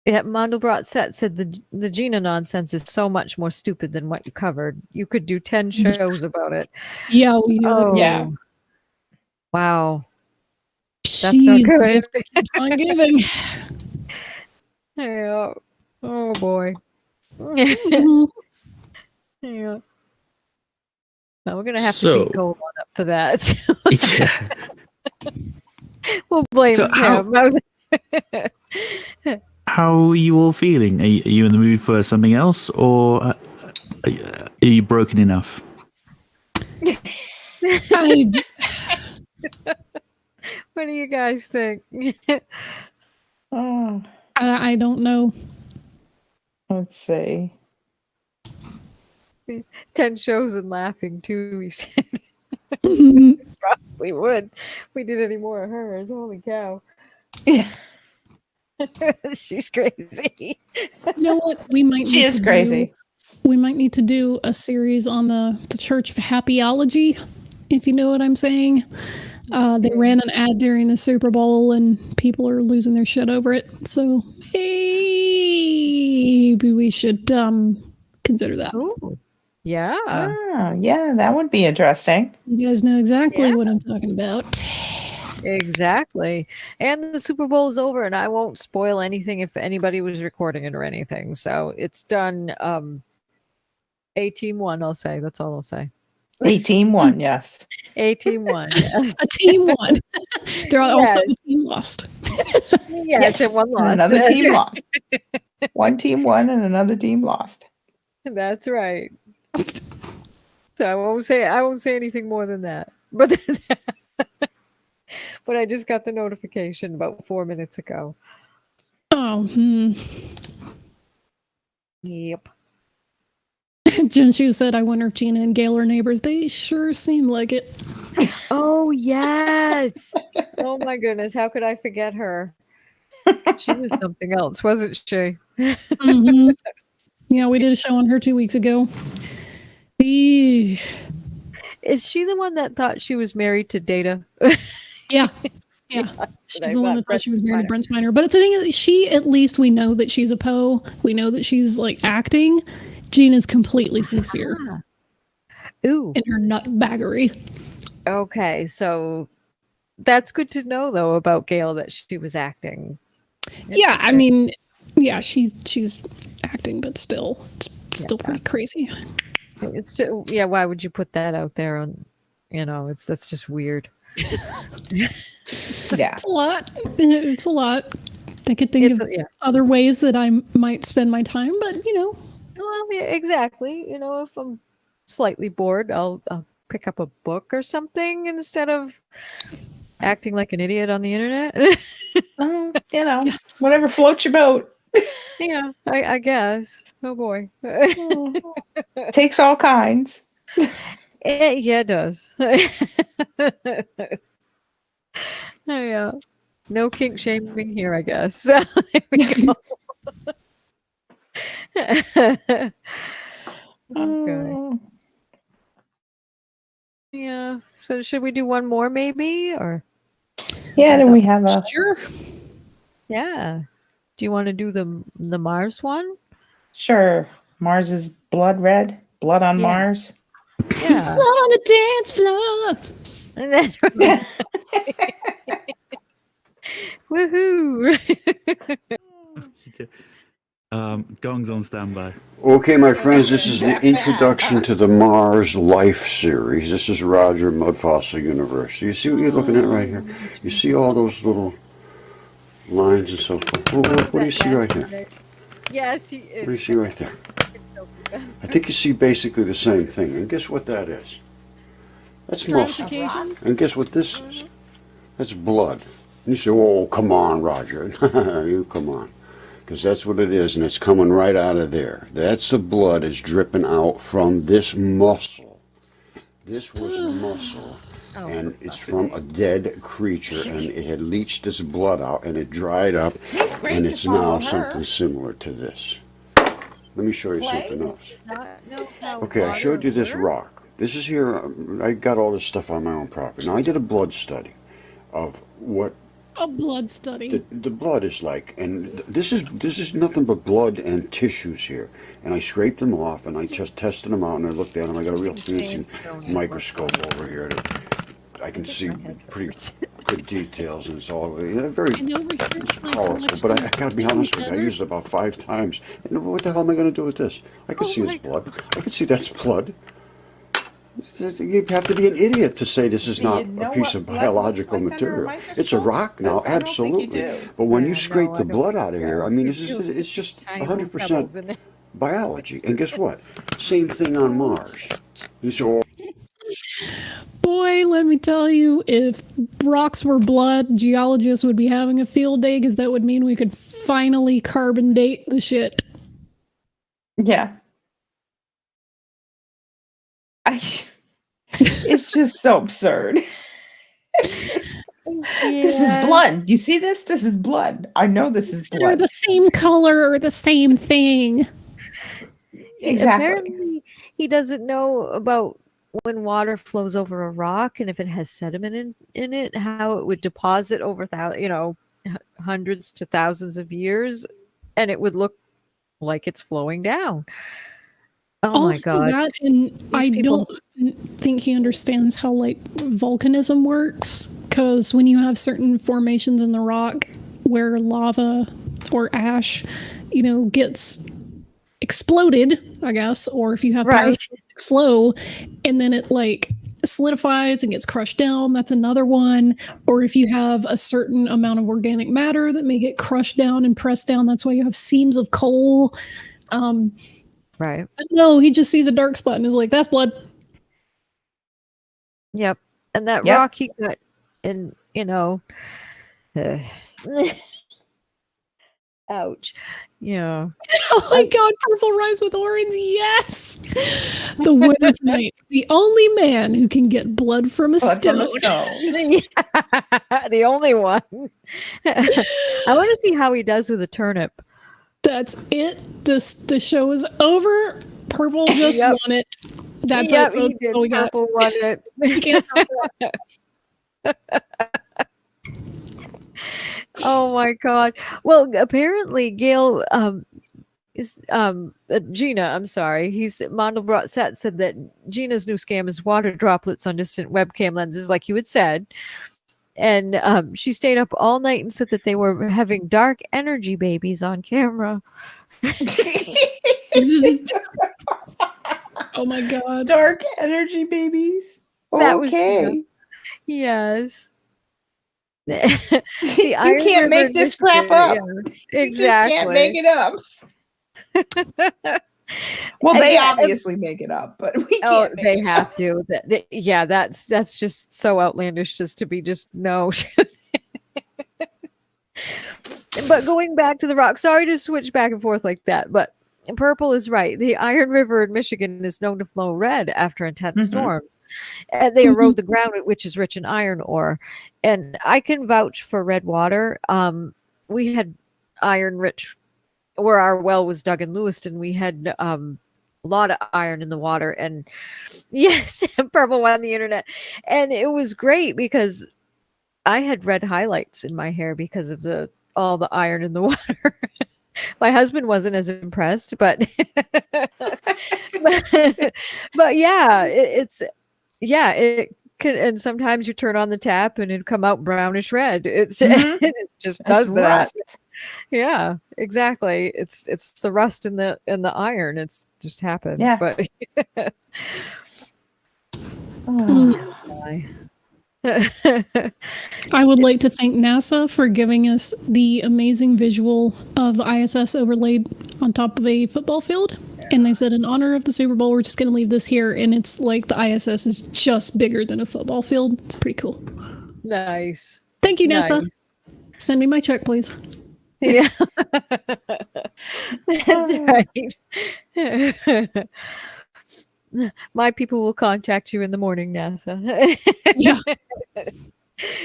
Yeah, Mandelbrot said the Gina nonsense is so much more stupid than what you covered. You could do 10 shows about it. Yeah, we yeah. Wow. That's Jeez, not good. Keeps on giving. Yeah. Oh boy. Mhm. Yeah. Well, we're gonna have to beat Gold on up for that. We'll blame him. How are you all feeling? Are you in the mood for something else, or are you broken enough? What do you guys think? I don't know. Let's see. 10 shows and laughing too, he said. Mhm. Probably would if we did any more of hers. Holy cow. Yeah. She's crazy. You know what? We might. She is crazy. We might need to do a series on the Church of Happyology, if you know what I'm saying. They ran an ad during the Super Bowl, and people are losing their shit over it. So maybe we should consider that. Ooh. Yeah. Yeah, that would be interesting. You guys know exactly what I'm talking about. Exactly. And the Super Bowl is over, and I won't spoil anything if anybody was recording it or anything. So it's done. A team won, I'll say. That's all I'll say. A team won, yes. A team won. Yes. A team won. They're also a team lost. Yes, and one lost. And another team lost. One team won and another team lost. That's right. So I won't say anything more than that. But but I just got the notification about 4 minutes ago. Oh, Yep. Jinshu said, I wonder if Gina and Gail are neighbors. They sure seem like it. Oh, yes. Oh, my goodness. How could I forget her? She was something else, wasn't she? Mm-hmm. Yeah, we did a show on her 2 weeks ago. Is she the one that thought she was married to Data? Yeah. Yeah. She's the one that thought she was married to Brent Spiner. But the thing is, she, at least we know that she's a Poe. We know that she's like acting. Gina's completely sincere. Ooh. In her nutbaggery. Okay, so that's good to know, though, about Gail, that she was acting. Yeah, I mean, yeah, she's acting, but still, it's still pretty crazy. It's just, yeah. Why would you put that out there? On, that's just weird. Yeah, it's a lot. It's a lot. I could think of other ways that I might spend my time, but Well, yeah, exactly. If I'm slightly bored, I'll pick up a book or something instead of acting like an idiot on the internet. Whatever floats your boat. Yeah, I guess. Oh boy. Takes all kinds. Yeah, it does. Yeah. No kink shaming here, I guess. There we go. Okay. Yeah. So should we do one more maybe, or? Yeah, do we have a? Sure. Yeah. Do you want to do the Mars one? Sure. Mars is blood red. Blood on Mars. Yeah. Blood on the dance floor. And that's Woohoo! Gong's on standby. Okay, my friends, this is the introduction to the Mars Life series. This is Roger, Mud Fossil University. You see what you're looking at right here? You see all those little lines and so forth? What do you see right here? Yes, he is. What do you see right there? I think you see basically the same thing. And guess what that is? That's muscle. And guess what this is? That's blood. And you say, oh, come on, Roger. You come on. Because that's what it is, and it's coming right out of there. That's the blood is dripping out from this muscle. This was muscle, and it's from a dead creature, and it had leached this blood out, and it dried up, and it's now something similar to this. Let me show you something else. Okay, I showed you this rock. This is here. I got all this stuff on my own property. Now, I did a blood study of what a blood study. The blood is like, and this is nothing but blood and tissues here. And I scraped them off, and I just tested them out, and I looked at them. I got a real fancy microscope over here that I can see pretty good details, and it's all very powerful. But I got to be honest with you, I used it about 5 times. And what the hell am I going to do with this? I can see it's blood. I can see that's blood. You have to be an idiot to say this is not a piece of biological material. It's a rock now, absolutely. But when you scrape the blood out of here, I mean, it's just 100% biology. And guess what? Same thing on Mars. Boy, let me tell you, if rocks were blood, geologists would be having a field day, because that would mean we could finally carbon date the shit. Yeah. It's just so absurd. This is blood. You see this? This is blood. I know this is blood. They're the same color or the same thing. Exactly. Apparently, he doesn't know about when water flows over a rock, and if it has sediment in it, how it would deposit over hundreds to thousands of years, and it would look like it's flowing down. Oh my God. That, and I don't think he understands how volcanism works, because when you have certain formations in the rock where lava or ash, gets exploded, I guess, or if you have pyroclastic flow and then it solidifies and gets crushed down, that's another one. Or if you have a certain amount of organic matter that may get crushed down and pressed down, that's why you have seams of coal. Right. No, he just sees a dark spot and is like, that's blood. Yep. And that rock he got in you know, ouch. Yeah. Oh my God, purple rice with orange, yes! The winner tonight, the only man who can get blood from a stone. The only one. I want to see how he does with a turnip. That's it. The show is over. Purple just won it. That's it, folks. He did. Oh, we got Purple won it. We can't help that. Oh my God. Well, apparently Gail Gina, I'm sorry. Mandelbrot said that Gina's new scam is water droplets on distant webcam lenses, like you had said. And she stayed up all night and said that they were having dark energy babies on camera. Oh my God. Dark energy babies. That was okay. Yes. You can't make this crap up. Yeah, exactly. You just can't make it up. Well, they obviously make it up, but we can't. They have to. Yeah, that's just so outlandish just to be just no. But going back to the rock, sorry to switch back and forth like that, but Purple is right. The Iron River in Michigan is known to flow red after intense storms. And they erode the ground, which is rich in iron ore. And I can vouch for red water. We had iron rich where our well was dug in Lewiston. We had a lot of iron in the water. And yes, Purple won the internet. And it was great because I had red highlights in my hair because of all the iron in the water. My husband wasn't as impressed, but yeah, it can. And sometimes you turn on the tap and it come out brownish red. It just does that. Rust. Yeah, exactly. It's the rust in the iron. It's just happens. Yeah. But I would like to thank NASA for giving us the amazing visual of the ISS overlaid on top of a football field. And they said in honor of the Super Bowl, we're just going to leave this here. And it's like the ISS is just bigger than a football field. It's pretty cool. Nice. Thank you, NASA. Nice. Send me my check, please. Yeah. That's right. My people will contact you in the morning, NASA. Yeah.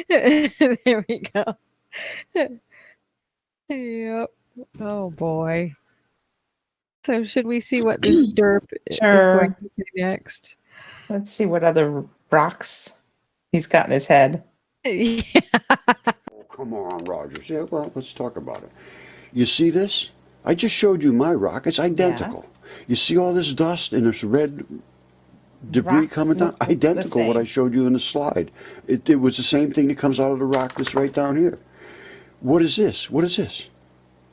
There we go. Yep. Oh boy. So should we see what this derp is going to say next? Let's see what other rocks he's got in his head. Yeah. Oh, come on, Rogers. Yeah, well, let's talk about it. You see this? I just showed you my rock. It's identical. You see all this dust and this red debris Rocks coming down? look Identical the what I same. showed you in the slide. It was the same thing that comes out of the rock that's right down here. What is this? What is this?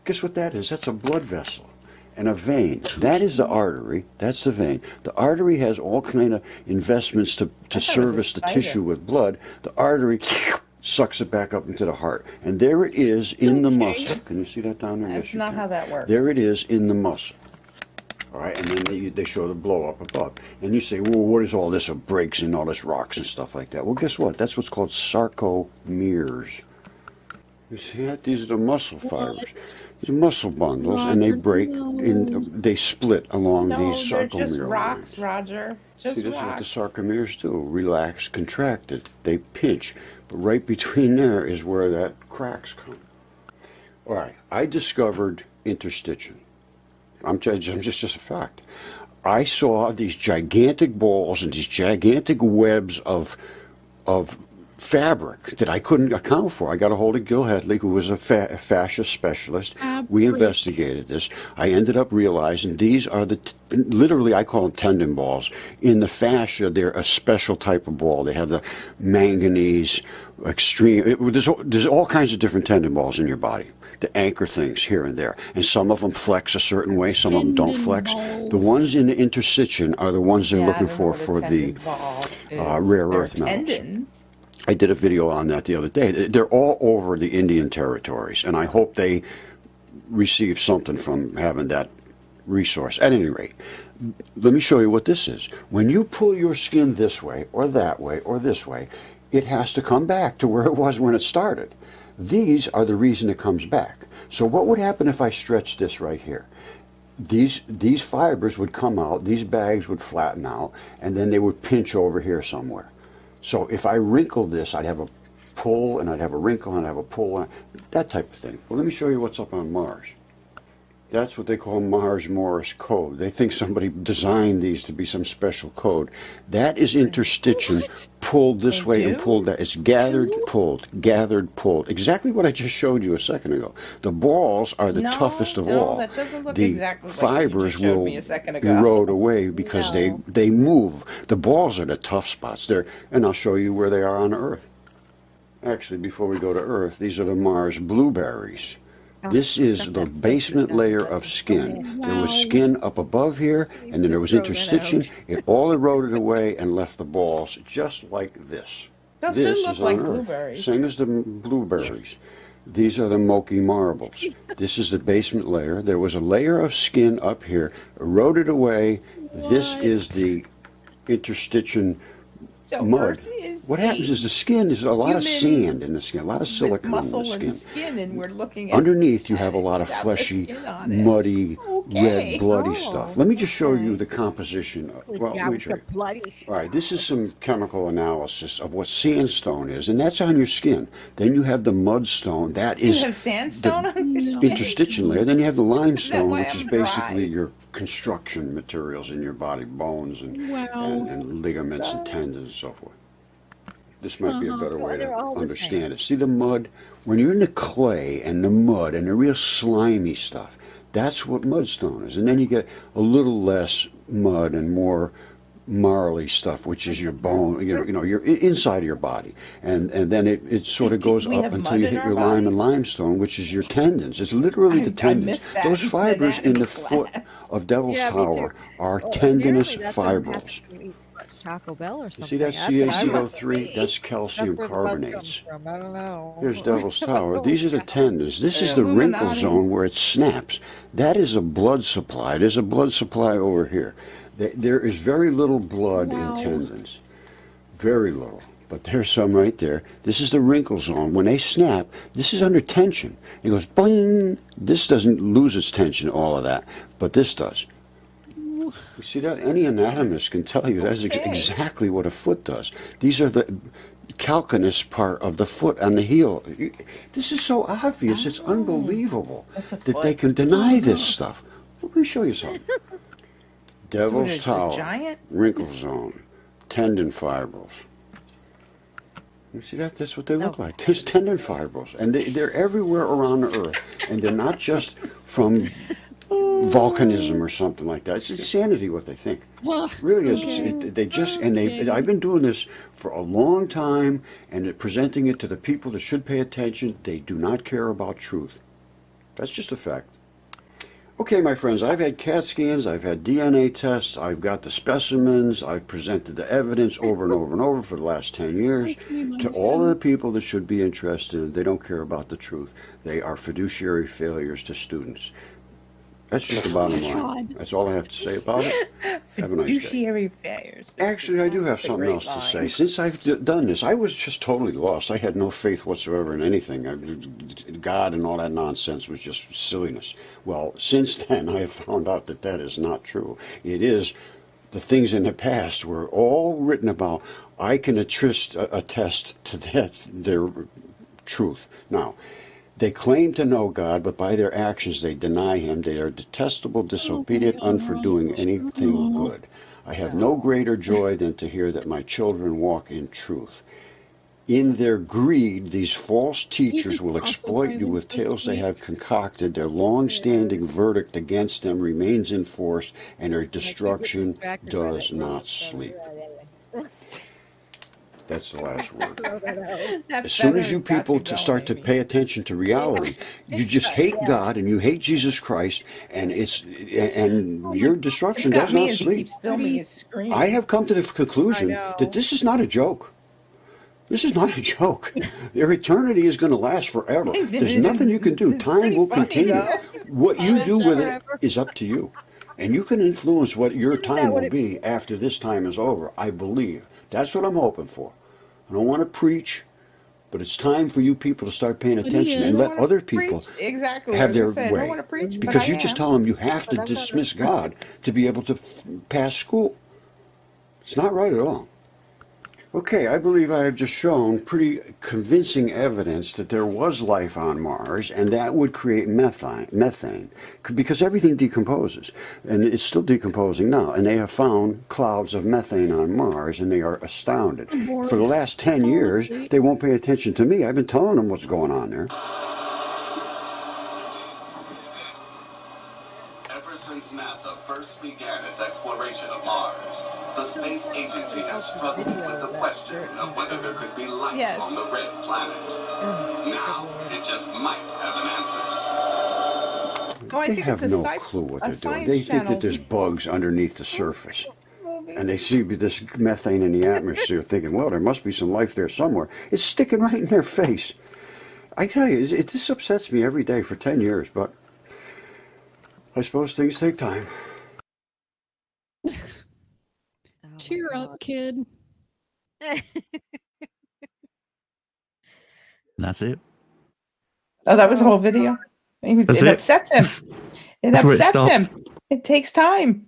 Guess what that is? That's a blood vessel and a vein. That is the artery. That's the vein. The artery has all kind of investments to service the tissue with blood. The artery sucks it back up into the heart. And there it is in the muscle. Can you see that down there? That's not how that works. There it is in the muscle. All right, and then they show the blow up above. And you say, well, what is all this of breaks and all this rocks and stuff like that? Well, guess what? That's what's called sarcomeres. You see that? These are the muscle fibers. These are muscle bundles, and they break, and they split along these they're sarcomere just lines. rocks, Roger. Just See, this rocks. is what the sarcomeres do. Relax, contracted. They pinch. But right between there is where that cracks come. All right, I discovered interstitium. I'm just a fact. I saw these gigantic balls and these gigantic webs of fabric that I couldn't account for. I got a hold of Gil Hedley, who was a fascia specialist. We investigated this. I ended up realizing these are literally, I call them tendon balls. In the fascia, they're a special type of ball. They have the manganese, extreme. There's all kinds of different tendon balls in your body to anchor things here and there. And some of them flex a certain way, some of them don't flex. The ones in the interstitium are the ones they're looking for the rare earth metals. Tendons. I did a video on that the other day. They're all over the Indian territories, and I hope they receive something from having that resource. At any rate, let me show you what this is. When you pull your skin this way, or that way, or this way, it has to come back to where it was when it started. These are the reason it comes back. So what would happen if I stretched this right here? These fibers would come out, these bags would flatten out, and then they would pinch over here somewhere. So if I wrinkled this, I'd have a pull, and I'd have a wrinkle, and I'd have a pull, that type of thing. Well, let me show you what's up on Mars. That's what they call Mars-Morris code. They think somebody designed these to be some special code. That is interstitial, pulled this way and pulled that. It's gathered, pulled, gathered, pulled. Exactly what I just showed you a second ago. The balls are the toughest of all. That doesn't look the exactly fibers like will me a second ago. erode away because they move. The balls are the tough spots there, and I'll show you where they are on Earth. Actually, before we go to Earth, these are the Mars blueberries. This is the basement layer of skin. There was skin up above here, and then there was interstitial. It all eroded away and left the balls just like this. Doesn't This it look is like on Earth. blueberries? Same as the blueberries. These are the Moki marbles. This is the basement layer. There was a layer of skin up here, eroded away. This is the interstitial mud. What happens is the skin is a lot of sand in the skin, a lot of silicone in muscle the and skin. skin, and we're looking at Underneath, you have a lot of fleshy, muddy, red, bloody stuff. Let me just show you the composition. Well, let me show you. All right, this is some chemical analysis of what sandstone is, and that's on your skin. Then you have the mudstone. That is You have sandstone on your skin? interstitial layer. Then you have the limestone, why which is I'm basically dry? your construction materials in your body, bones and ligaments and tendons and so forth. This might be a better way to understand it. See the mud? When you're in the clay and the mud and the real slimy stuff, that's what mudstone is. And then you get a little less mud and more marly stuff, which is your bone, your inside of your body. And then it sort of goes We up have until mud you in hit our your lime and bodies? limestone, which is your tendons. It's literally the I tendons. missed that Those in fibers in the anatomy foot class. of Devil's Yeah, me Tower too. are Well, tendinous apparently that's what happens fibrils. when you eat Taco Bell or You something. see that That's what I want. CaCO3? That's calcium That's where the bug carbonates. comes from. I don't know. Here's Devil's Tower. These are the tendons. This is the wrinkle Illuminati. zone where it snaps. That is a blood supply. There's a blood supply over here. There is very little blood in tendons. Very little. But there's some right there. This is the wrinkle zone. When they snap, this is under tension. It goes boing. This doesn't lose its tension, all of that. But this does. You see that? Any anatomist can tell you that's exactly what a foot does. These are the calcaneus part of the foot on the heel. This is so obvious. It's unbelievable that they can deny this stuff. Let me show you something. Devil's it's a Tower, giant? wrinkle zone, tendon fibrils. You see that? That's what they look like. There's tendon fibrils, and they're everywhere around the earth, and they're not just from volcanism or something like that. It's insanity what they think. It really is. They just I've been doing this for a long time, and presenting it to the people that should pay attention. They do not care about truth. That's just a fact. Okay, my friends, I've had CAT scans, I've had DNA tests, I've got the specimens, I've presented the evidence over and over and over for the last 10 years to all of the people that should be interested. They don't care about the truth. They are fiduciary failures to students. That's just the bottom line. That's all I have to say about it. Have a nice day. Fiduciary failures. Actually, I do have something else to say. Since I've done this, I was just totally lost. I had no faith whatsoever in anything. God and all that nonsense was just silliness. Well, since then, I have found out that that is not true. It is the things in the past were all written about. I can attest to that, their truth. Now, they claim to know God, but by their actions they deny Him. They are detestable, disobedient, unfor anything good. I have no greater joy than to hear that my children walk in truth. In their greed, these false teachers will exploit you with tales they have concocted. Their long-standing verdict against them remains in force, and their destruction does not sleep. That's the last word. As soon as you people start to pay attention to reality, you just hate God and you hate Jesus Christ, and your destruction does not sleep. I have come to the conclusion that this is not a joke. This is not a joke. Their eternity is going to last forever. There's nothing you can do. Time will continue. What you do with it is up to you. And you can influence what your time will be after this time is over, I believe. That's what I'm hoping for. I don't want to preach, but it's time for you people to start paying attention and let other people exactly have their I way. don't want to preach, but Because I you just am. tell them you have to dismiss God to be able to pass school. It's not right at all. Okay, I believe I have just shown pretty convincing evidence that there was life on Mars, and that would create methane, because everything decomposes, and it's still decomposing now, and they have found clouds of methane on Mars, and they are astounded. For the last 10 years, they won't pay attention to me. I've been telling them what's going on there. Ever since NASA first began its exploration of Mars, the space agency has struggled with the question of whether there could be life on the red planet. Now, it just might have an answer. They have no clue what they're doing. They think that there's bugs underneath the surface. And they see this methane in the atmosphere thinking, well, there must be some life there somewhere. It's sticking right in their face. I tell you, this upsets me every day for 10 years, but I suppose things take time. Cheer up, kid. That's it. Oh, that was the whole video? It upsets him. It upsets him. It takes time.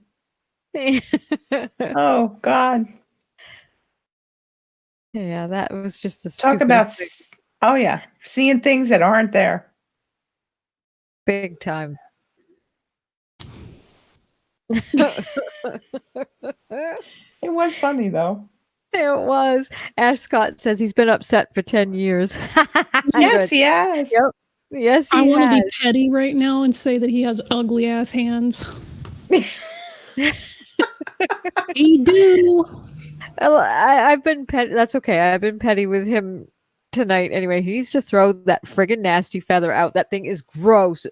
Oh, God. Yeah, that was just the Talk about, seeing things that aren't there. Big time. It was funny, though. It was. Ash Scott says he's been upset for 10 years. Yes, he has. Yep. Yes, he I want to has. be petty right now and say that he has ugly ass hands. He do. I've been petty. That's okay. I've been petty with him tonight. Anyway, he needs to throw that friggin' nasty feather out. That thing is gross.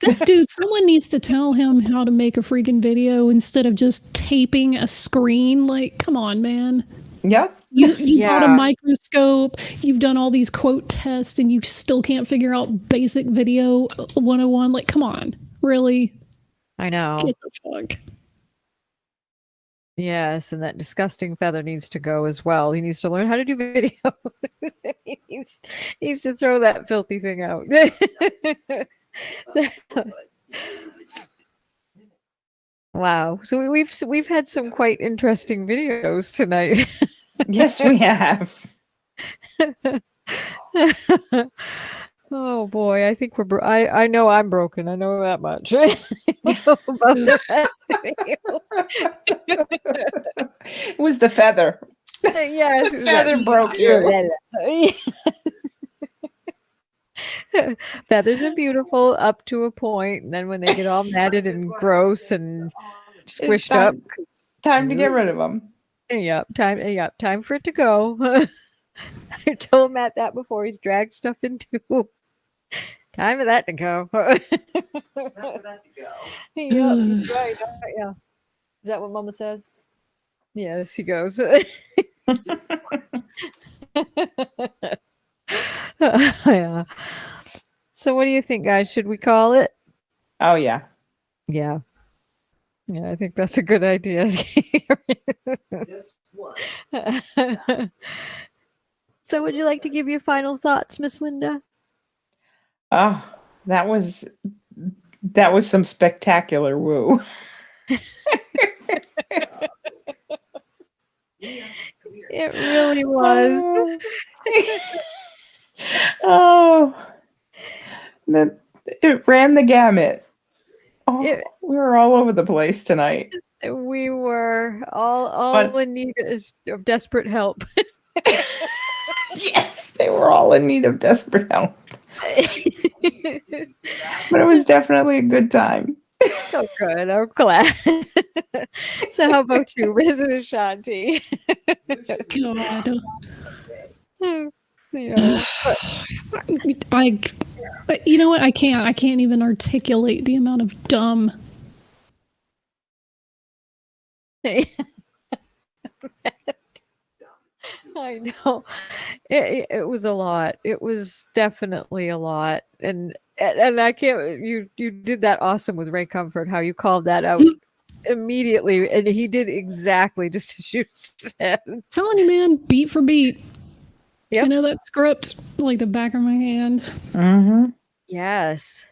This dude, someone needs to tell him how to make a freaking video instead of just taping a screen. Like, come on, man. Yep. You bought a microscope, you've done all these quote tests, and you still can't figure out basic video 101. Like, come on. Really? I know. Get the fuck. Yes, and that disgusting feather needs to go as well. He needs to learn how to do video. he needs to throw that filthy thing out. Wow. So we've had some quite interesting videos tonight. Yes, we have. Oh boy, I think I know I'm broken. I know that much. I know about the rest of you. It was the feather. Yes, the feather broke you. Feathers are beautiful up to a point, and then when they get all matted and gross and squished up, time to get rid of them. Yep, time for it to go. I told Matt that before. He's dragged stuff into. Time for that to go. Time for that to go. Yeah, he's right. Yeah. Is that what Mama says? Yes, he goes. Yeah. So what do you think, guys? Should we call it? Oh, yeah. Yeah. Yeah, I think that's a good idea. Just one. So would you like to give your final thoughts, Miss Linda? Oh, that was some spectacular woo. It really was. It ran the gamut. Oh, we were all over the place tonight. We were all in need of desperate help. Yes, they were all in need of desperate help. But it was definitely a good time. So good. I'm glad. So how about you, Miss Vishanti? God. Yeah. You know what? I can't even articulate the amount of dumb. I know. It was a lot. It was definitely a lot. And I can't, you did that awesome with Ray Comfort, how you called that out immediately. And he did exactly just as you said. I'm telling you, man, beat for beat. Yep. I know that script like the back of my hand. Mm-hmm. Yes.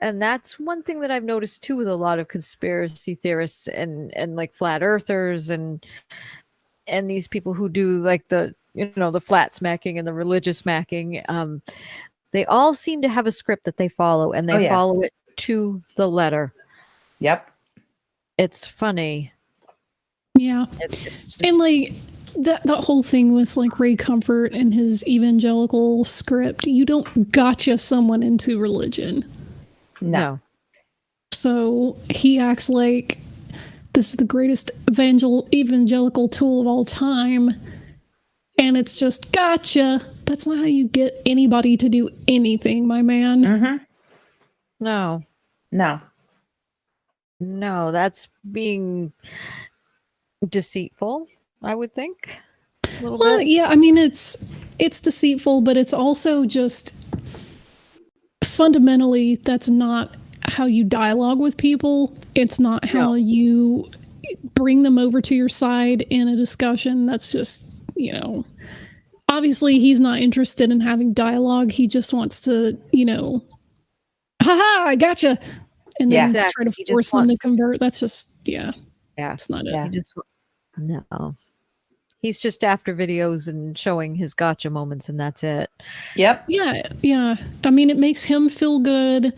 And that's one thing that I've noticed too with a lot of conspiracy theorists and like flat earthers and these people who do like the the flat smacking and the religious smacking. They all seem to have a script that they follow, and they follow it to the letter. Yep. It's funny. Yeah. It's just... And like that whole thing with like Ray Comfort and his evangelical script, you don't gotcha someone into religion. No. So he acts like this is the greatest evangelical tool of all time. And it's just, gotcha. That's not how you get anybody to do anything, my man. Mm-hmm. No. No, that's being deceitful, I would think. A little bit. Yeah, I mean, it's deceitful, but it's also just fundamentally, that's not how you dialogue with people. It's not how you bring them over to your side in a discussion. That's just, obviously he's not interested in having dialogue. He just wants to, haha, I gotcha. And then try to force them to convert. That's just, it's not it. No. He's just after videos and showing his gotcha moments, and that's it. Yep. Yeah. I mean, it makes him feel good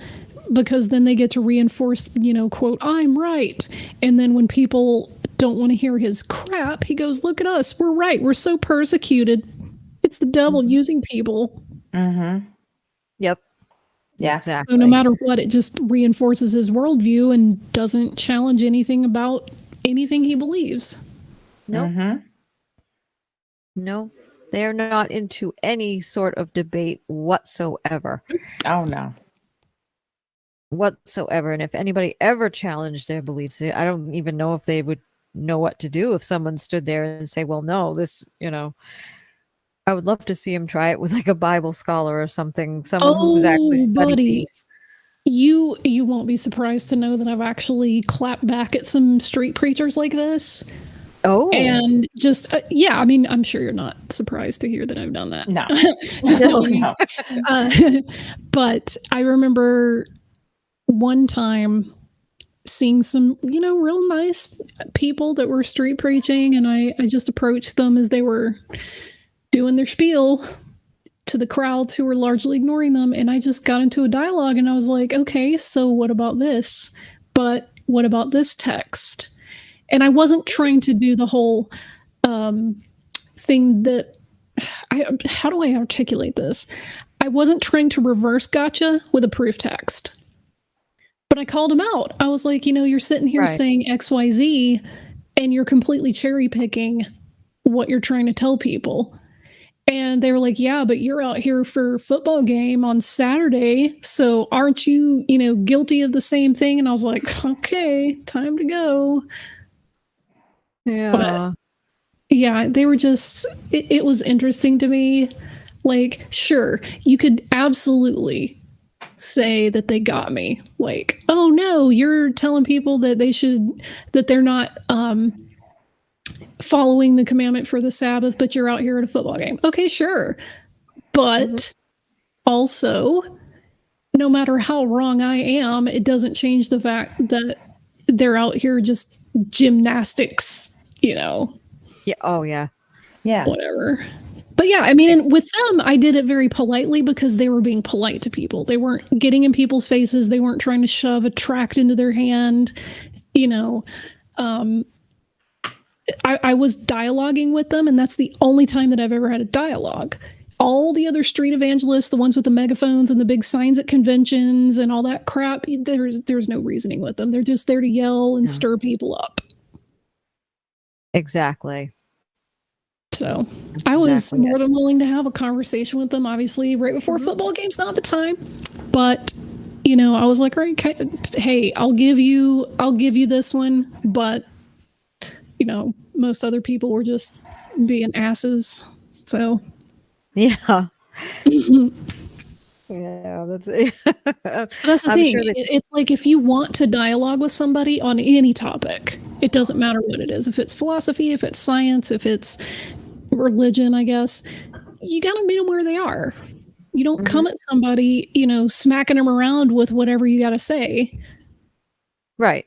because then they get to reinforce, quote, I'm right. And then when people don't want to hear his crap, he goes, look at us. We're right. We're so persecuted. It's the devil using people. Mm-hmm. Yep. Yeah. Exactly. So no matter what, it just reinforces his worldview and doesn't challenge anything about anything he believes. Nope. Mm-hmm. No, they're not into any sort of debate whatsoever. Oh, no. Whatsoever. And if anybody ever challenged their beliefs, I don't even know if they would know what to do if someone stood there and say, well, no, this, I would love to see him try it with like a Bible scholar or something, someone who's actually studied these. You won't be surprised to know that I've actually clapped back at some street preachers like this. Oh. And just, I mean, I'm sure you're not surprised to hear that I've done that. No. Just No. But I remember one time seeing some, real nice people that were street preaching, and I just approached them as they were doing their spiel to the crowds who were largely ignoring them, and I just got into a dialogue, and I was like, okay, so what about this? But what about this text? And I wasn't trying to do the whole thing that, how do I articulate this? I wasn't trying to reverse gotcha with a proof text. But I called him out. I was like, you're sitting here saying XYZ, and you're completely cherry picking what you're trying to tell people. And they were like, yeah, but you're out here for a football game on Saturday, so aren't you, guilty of the same thing? And I was like, okay, time to go. Yeah. But, they were just, it was interesting to me. Like, sure, you could absolutely say that they got me. Like, oh no, you're telling people that that they're not following the commandment for the Sabbath, but you're out here at a football game. Okay, sure. But also, no matter how wrong I am, it doesn't change the fact that they're out here just gymnastics, Yeah. Oh, yeah. Yeah. Whatever. But yeah, I mean, with them, I did it very politely because they were being polite to people. They weren't getting in people's faces. They weren't trying to shove a tract into their hand. I was dialoguing with them, and that's the only time that I've ever had a dialogue. All the other street evangelists, the ones with the megaphones and the big signs at conventions and all that crap, there's no reasoning with them. They're just there to yell and stir people up. Exactly. So I was more than willing to have a conversation with them. Obviously, right before football game's not the time, but I was like, right, hey, I'll give you this one, but most other people were just being asses. So yeah. Yeah, that's it. That's the thing. It's like if you want to dialogue with somebody on any topic, it doesn't matter what it is. If it's philosophy, if it's science, if it's religion, I guess, you gotta meet them where they are. You don't come at somebody, smacking them around with whatever you gotta say. Right.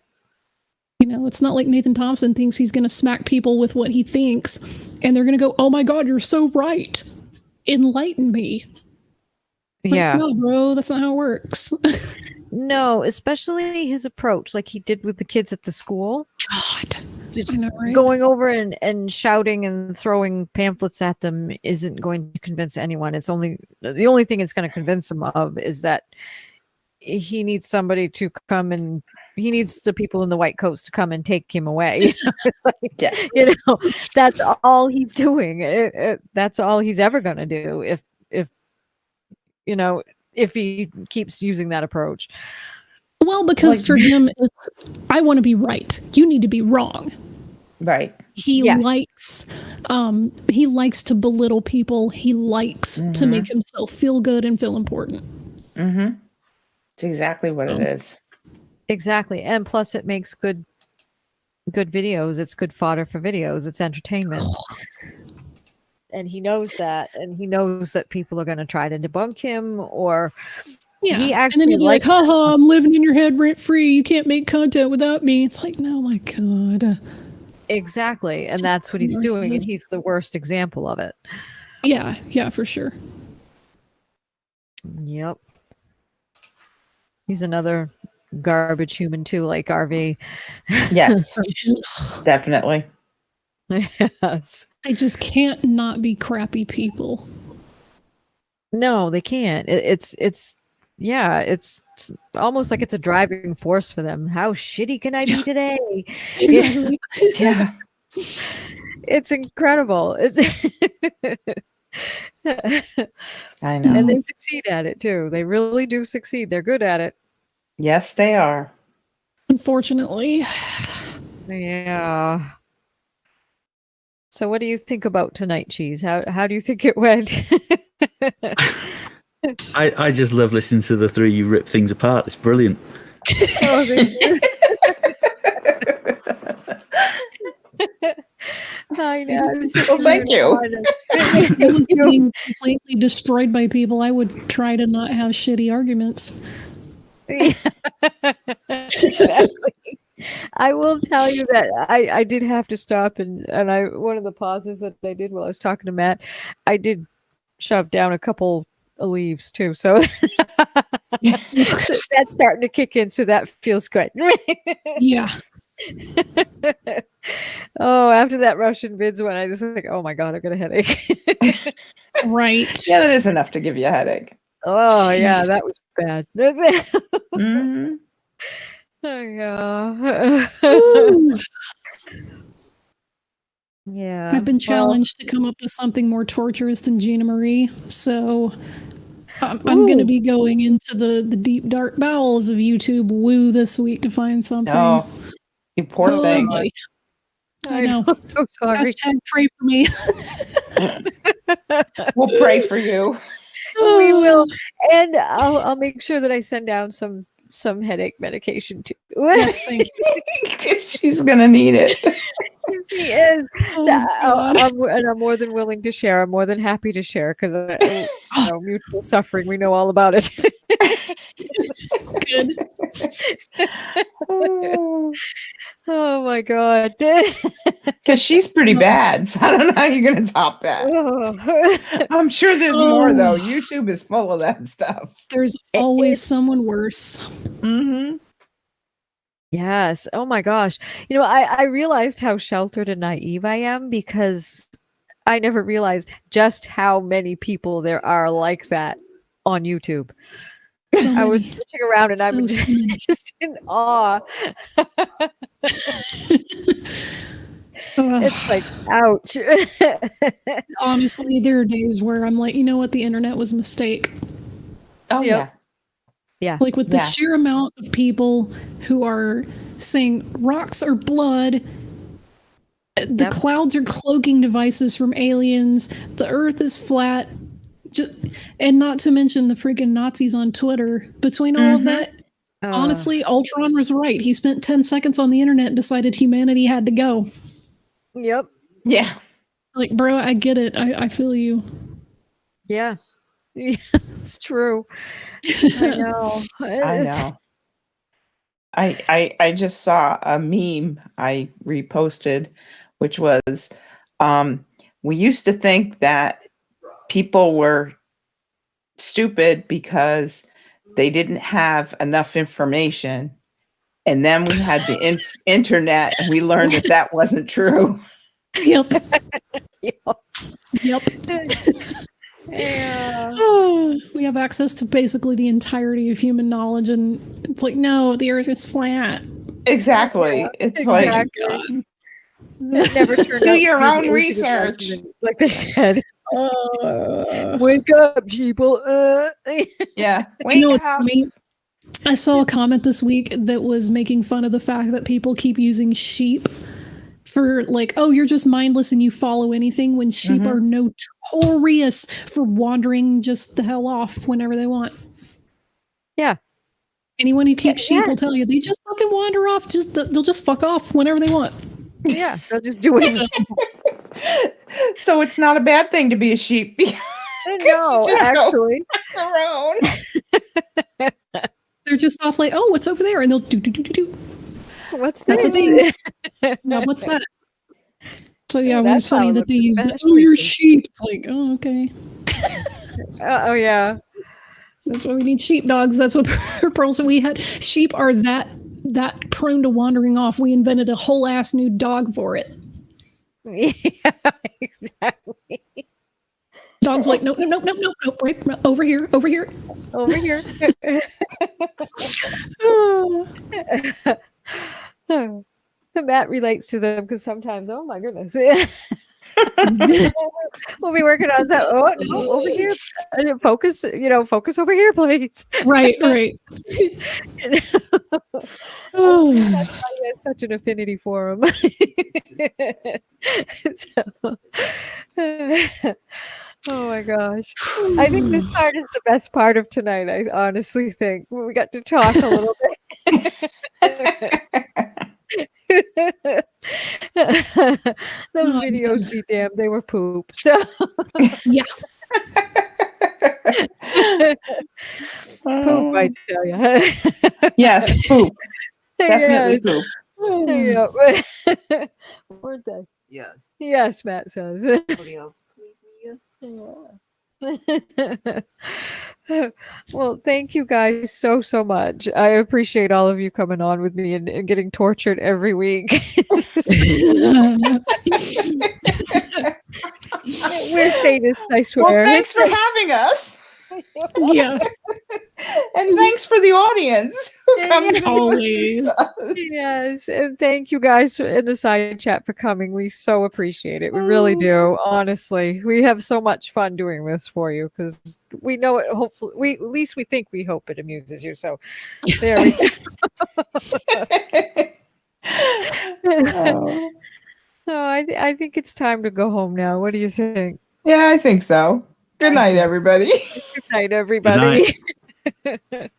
It's not like Nathan Thompson thinks he's gonna smack people with what he thinks, and they're gonna go, "Oh my God, you're so right. Enlighten me." Yeah. No, bro, that's not how it works. No, especially his approach, like he did with the kids at the school. God. Just I know, right? going over and shouting and throwing pamphlets at them isn't going to convince anyone. It's the only thing it's going to convince them of is that he needs somebody to come and he needs the people in the white coats to come and take him away. It's like, that's all he's doing. That's all he's ever going to do if he keeps using that approach. Well, because for him, it's, I want to be right. You need to be wrong. Right. He likes to belittle people. He likes to make himself feel good and feel important. Mm-hmm. It's exactly what it is. Exactly. And plus it makes good videos. It's good fodder for videos. It's entertainment. And he knows that. And he knows that people are going to try to debunk him or... Yeah, he actually and then he'll be like, haha, I'm living in your head rent free. You can't make content without me. It's like, no, my God. Exactly. And that's what he's doing. And he's the worst example of it. Yeah, for sure. Yep. He's another garbage human too, like RV. Yes, definitely. Yes. They just can't not be crappy people. No, they can't. It's almost like it's a driving force for them. How shitty can I be today? Exactly. Yeah. It's incredible. It's I know. And they succeed at it too. They really do succeed. They're good at it. Yes, they are. Unfortunately. Yeah. So what do you think about tonight, Cheese? How do you think it went? I just love listening to the three you rip things apart. It's brilliant. Oh, thank you. I know. Well, thank you. If it was being completely destroyed by people, I would try to not have shitty arguments. Exactly. I will tell you that I did have to stop and one of the pauses that I did while I was talking to Matt, I did shove down a couple of leaves too. So that's starting to kick in. So that feels good. Yeah. Oh, after that Russian vids one, I just like, oh my God, I've got a headache. Right. Yeah, that is enough to give you a headache. Oh yeah, that was bad. Mm-hmm. Oh, yeah. I've been challenged to come up with something more torturous than Gina Marie, so I'm going to be going into the deep dark bowels of YouTube Woo this week to find something. Oh, you poor thing. Boy. I know. I'm so sorry. Hashtag pray for me. We'll pray for you. We will, and I'll make sure that I send down some headache medication too. Yes, thank you. She's gonna need it. She is. I'm more than willing to share. I'm more than happy to share because mutual suffering. We know all about it. Good. Oh my God. Because she's pretty bad, so I don't know how you're gonna top that. I'm sure there's more though. YouTube is full of that stuff. There's always someone worse. Mm-hmm. Yes. Oh my gosh. I realized how sheltered and naive I am because I never realized just how many people there are like that on YouTube. I was looking around and I'm just in awe. It's like, ouch. Honestly, there are days where I'm like, you know what? The internet was a mistake. Oh, yeah. Yeah. Like with the sheer amount of people who are saying rocks are blood, the clouds are cloaking devices from aliens, the earth is flat, and not to mention the freaking Nazis on Twitter. Between all of that, honestly, Ultron was right. He spent 10 seconds on the internet and decided humanity had to go. Yep. Yeah. Like, bro, I get it. I feel you. Yeah. Yeah, it's true. I know. I know. I just saw a meme I reposted, which was we used to think that people were stupid because they didn't have enough information. And then we had the internet and we learned that that wasn't true. Yep. Yep. Yeah. We have access to basically the entirety of human knowledge, and it's like, no, the Earth is flat. Exactly. Yeah, It's exactly. like It never turned do out to your be own the research. like they said. Wake up, people. Yeah. You know what's funny? I saw a comment this week that was making fun of the fact that people keep using sheep for like, oh, you're just mindless and you follow anything, when sheep are notorious for wandering just the hell off whenever they want. Yeah. Anyone who keeps sheep will tell you they just fucking wander off. They'll just fuck off whenever they want. Yeah, they'll just do it. So it's not a bad thing to be a sheep. No, actually. They're just off like, oh, what's over there? And they'll do. What's That's this? a thing. Yeah, what's that? So yeah, it was That's funny how that they it use was that. Oh, you're sheep. It's like, oh, okay. Oh yeah. That's why we need sheepdogs. That's what Bertelson. We had sheep are that prone to wandering off. We invented a whole ass new dog for it. Yeah, exactly. Dog's like, nope, right over here. Over here. Matt relates to them because sometimes, oh my goodness. We'll be working on that. Oh, no, over here. Focus over here, please. Right. Oh, that's why he has such an affinity for him. Oh my gosh. I think this part is the best part of tonight. I honestly think we got to talk a little bit. Those videos be damned, they were poop. So yeah. Poop, I tell you. Yes, poop. Definitely poop. Yeah. Weren't they? Yes. Yes, Matt says. Somebody else, please, Mia. Well, thank you guys so much. I appreciate all of you coming on with me and getting tortured every week. We're sadists, I swear. Well, thanks for having us. Yeah. And thanks for the audience who comes and always. listens to us. Yes, and thank you guys in the side chat for coming. We so appreciate it. We really do. Honestly, we have so much fun doing this for you because we know it. Hopefully, at least we think we hope it amuses you. So there we go. I think it's time to go home now. What do you think? Yeah, I think so. Good night, everybody. Good night, everybody. Good night.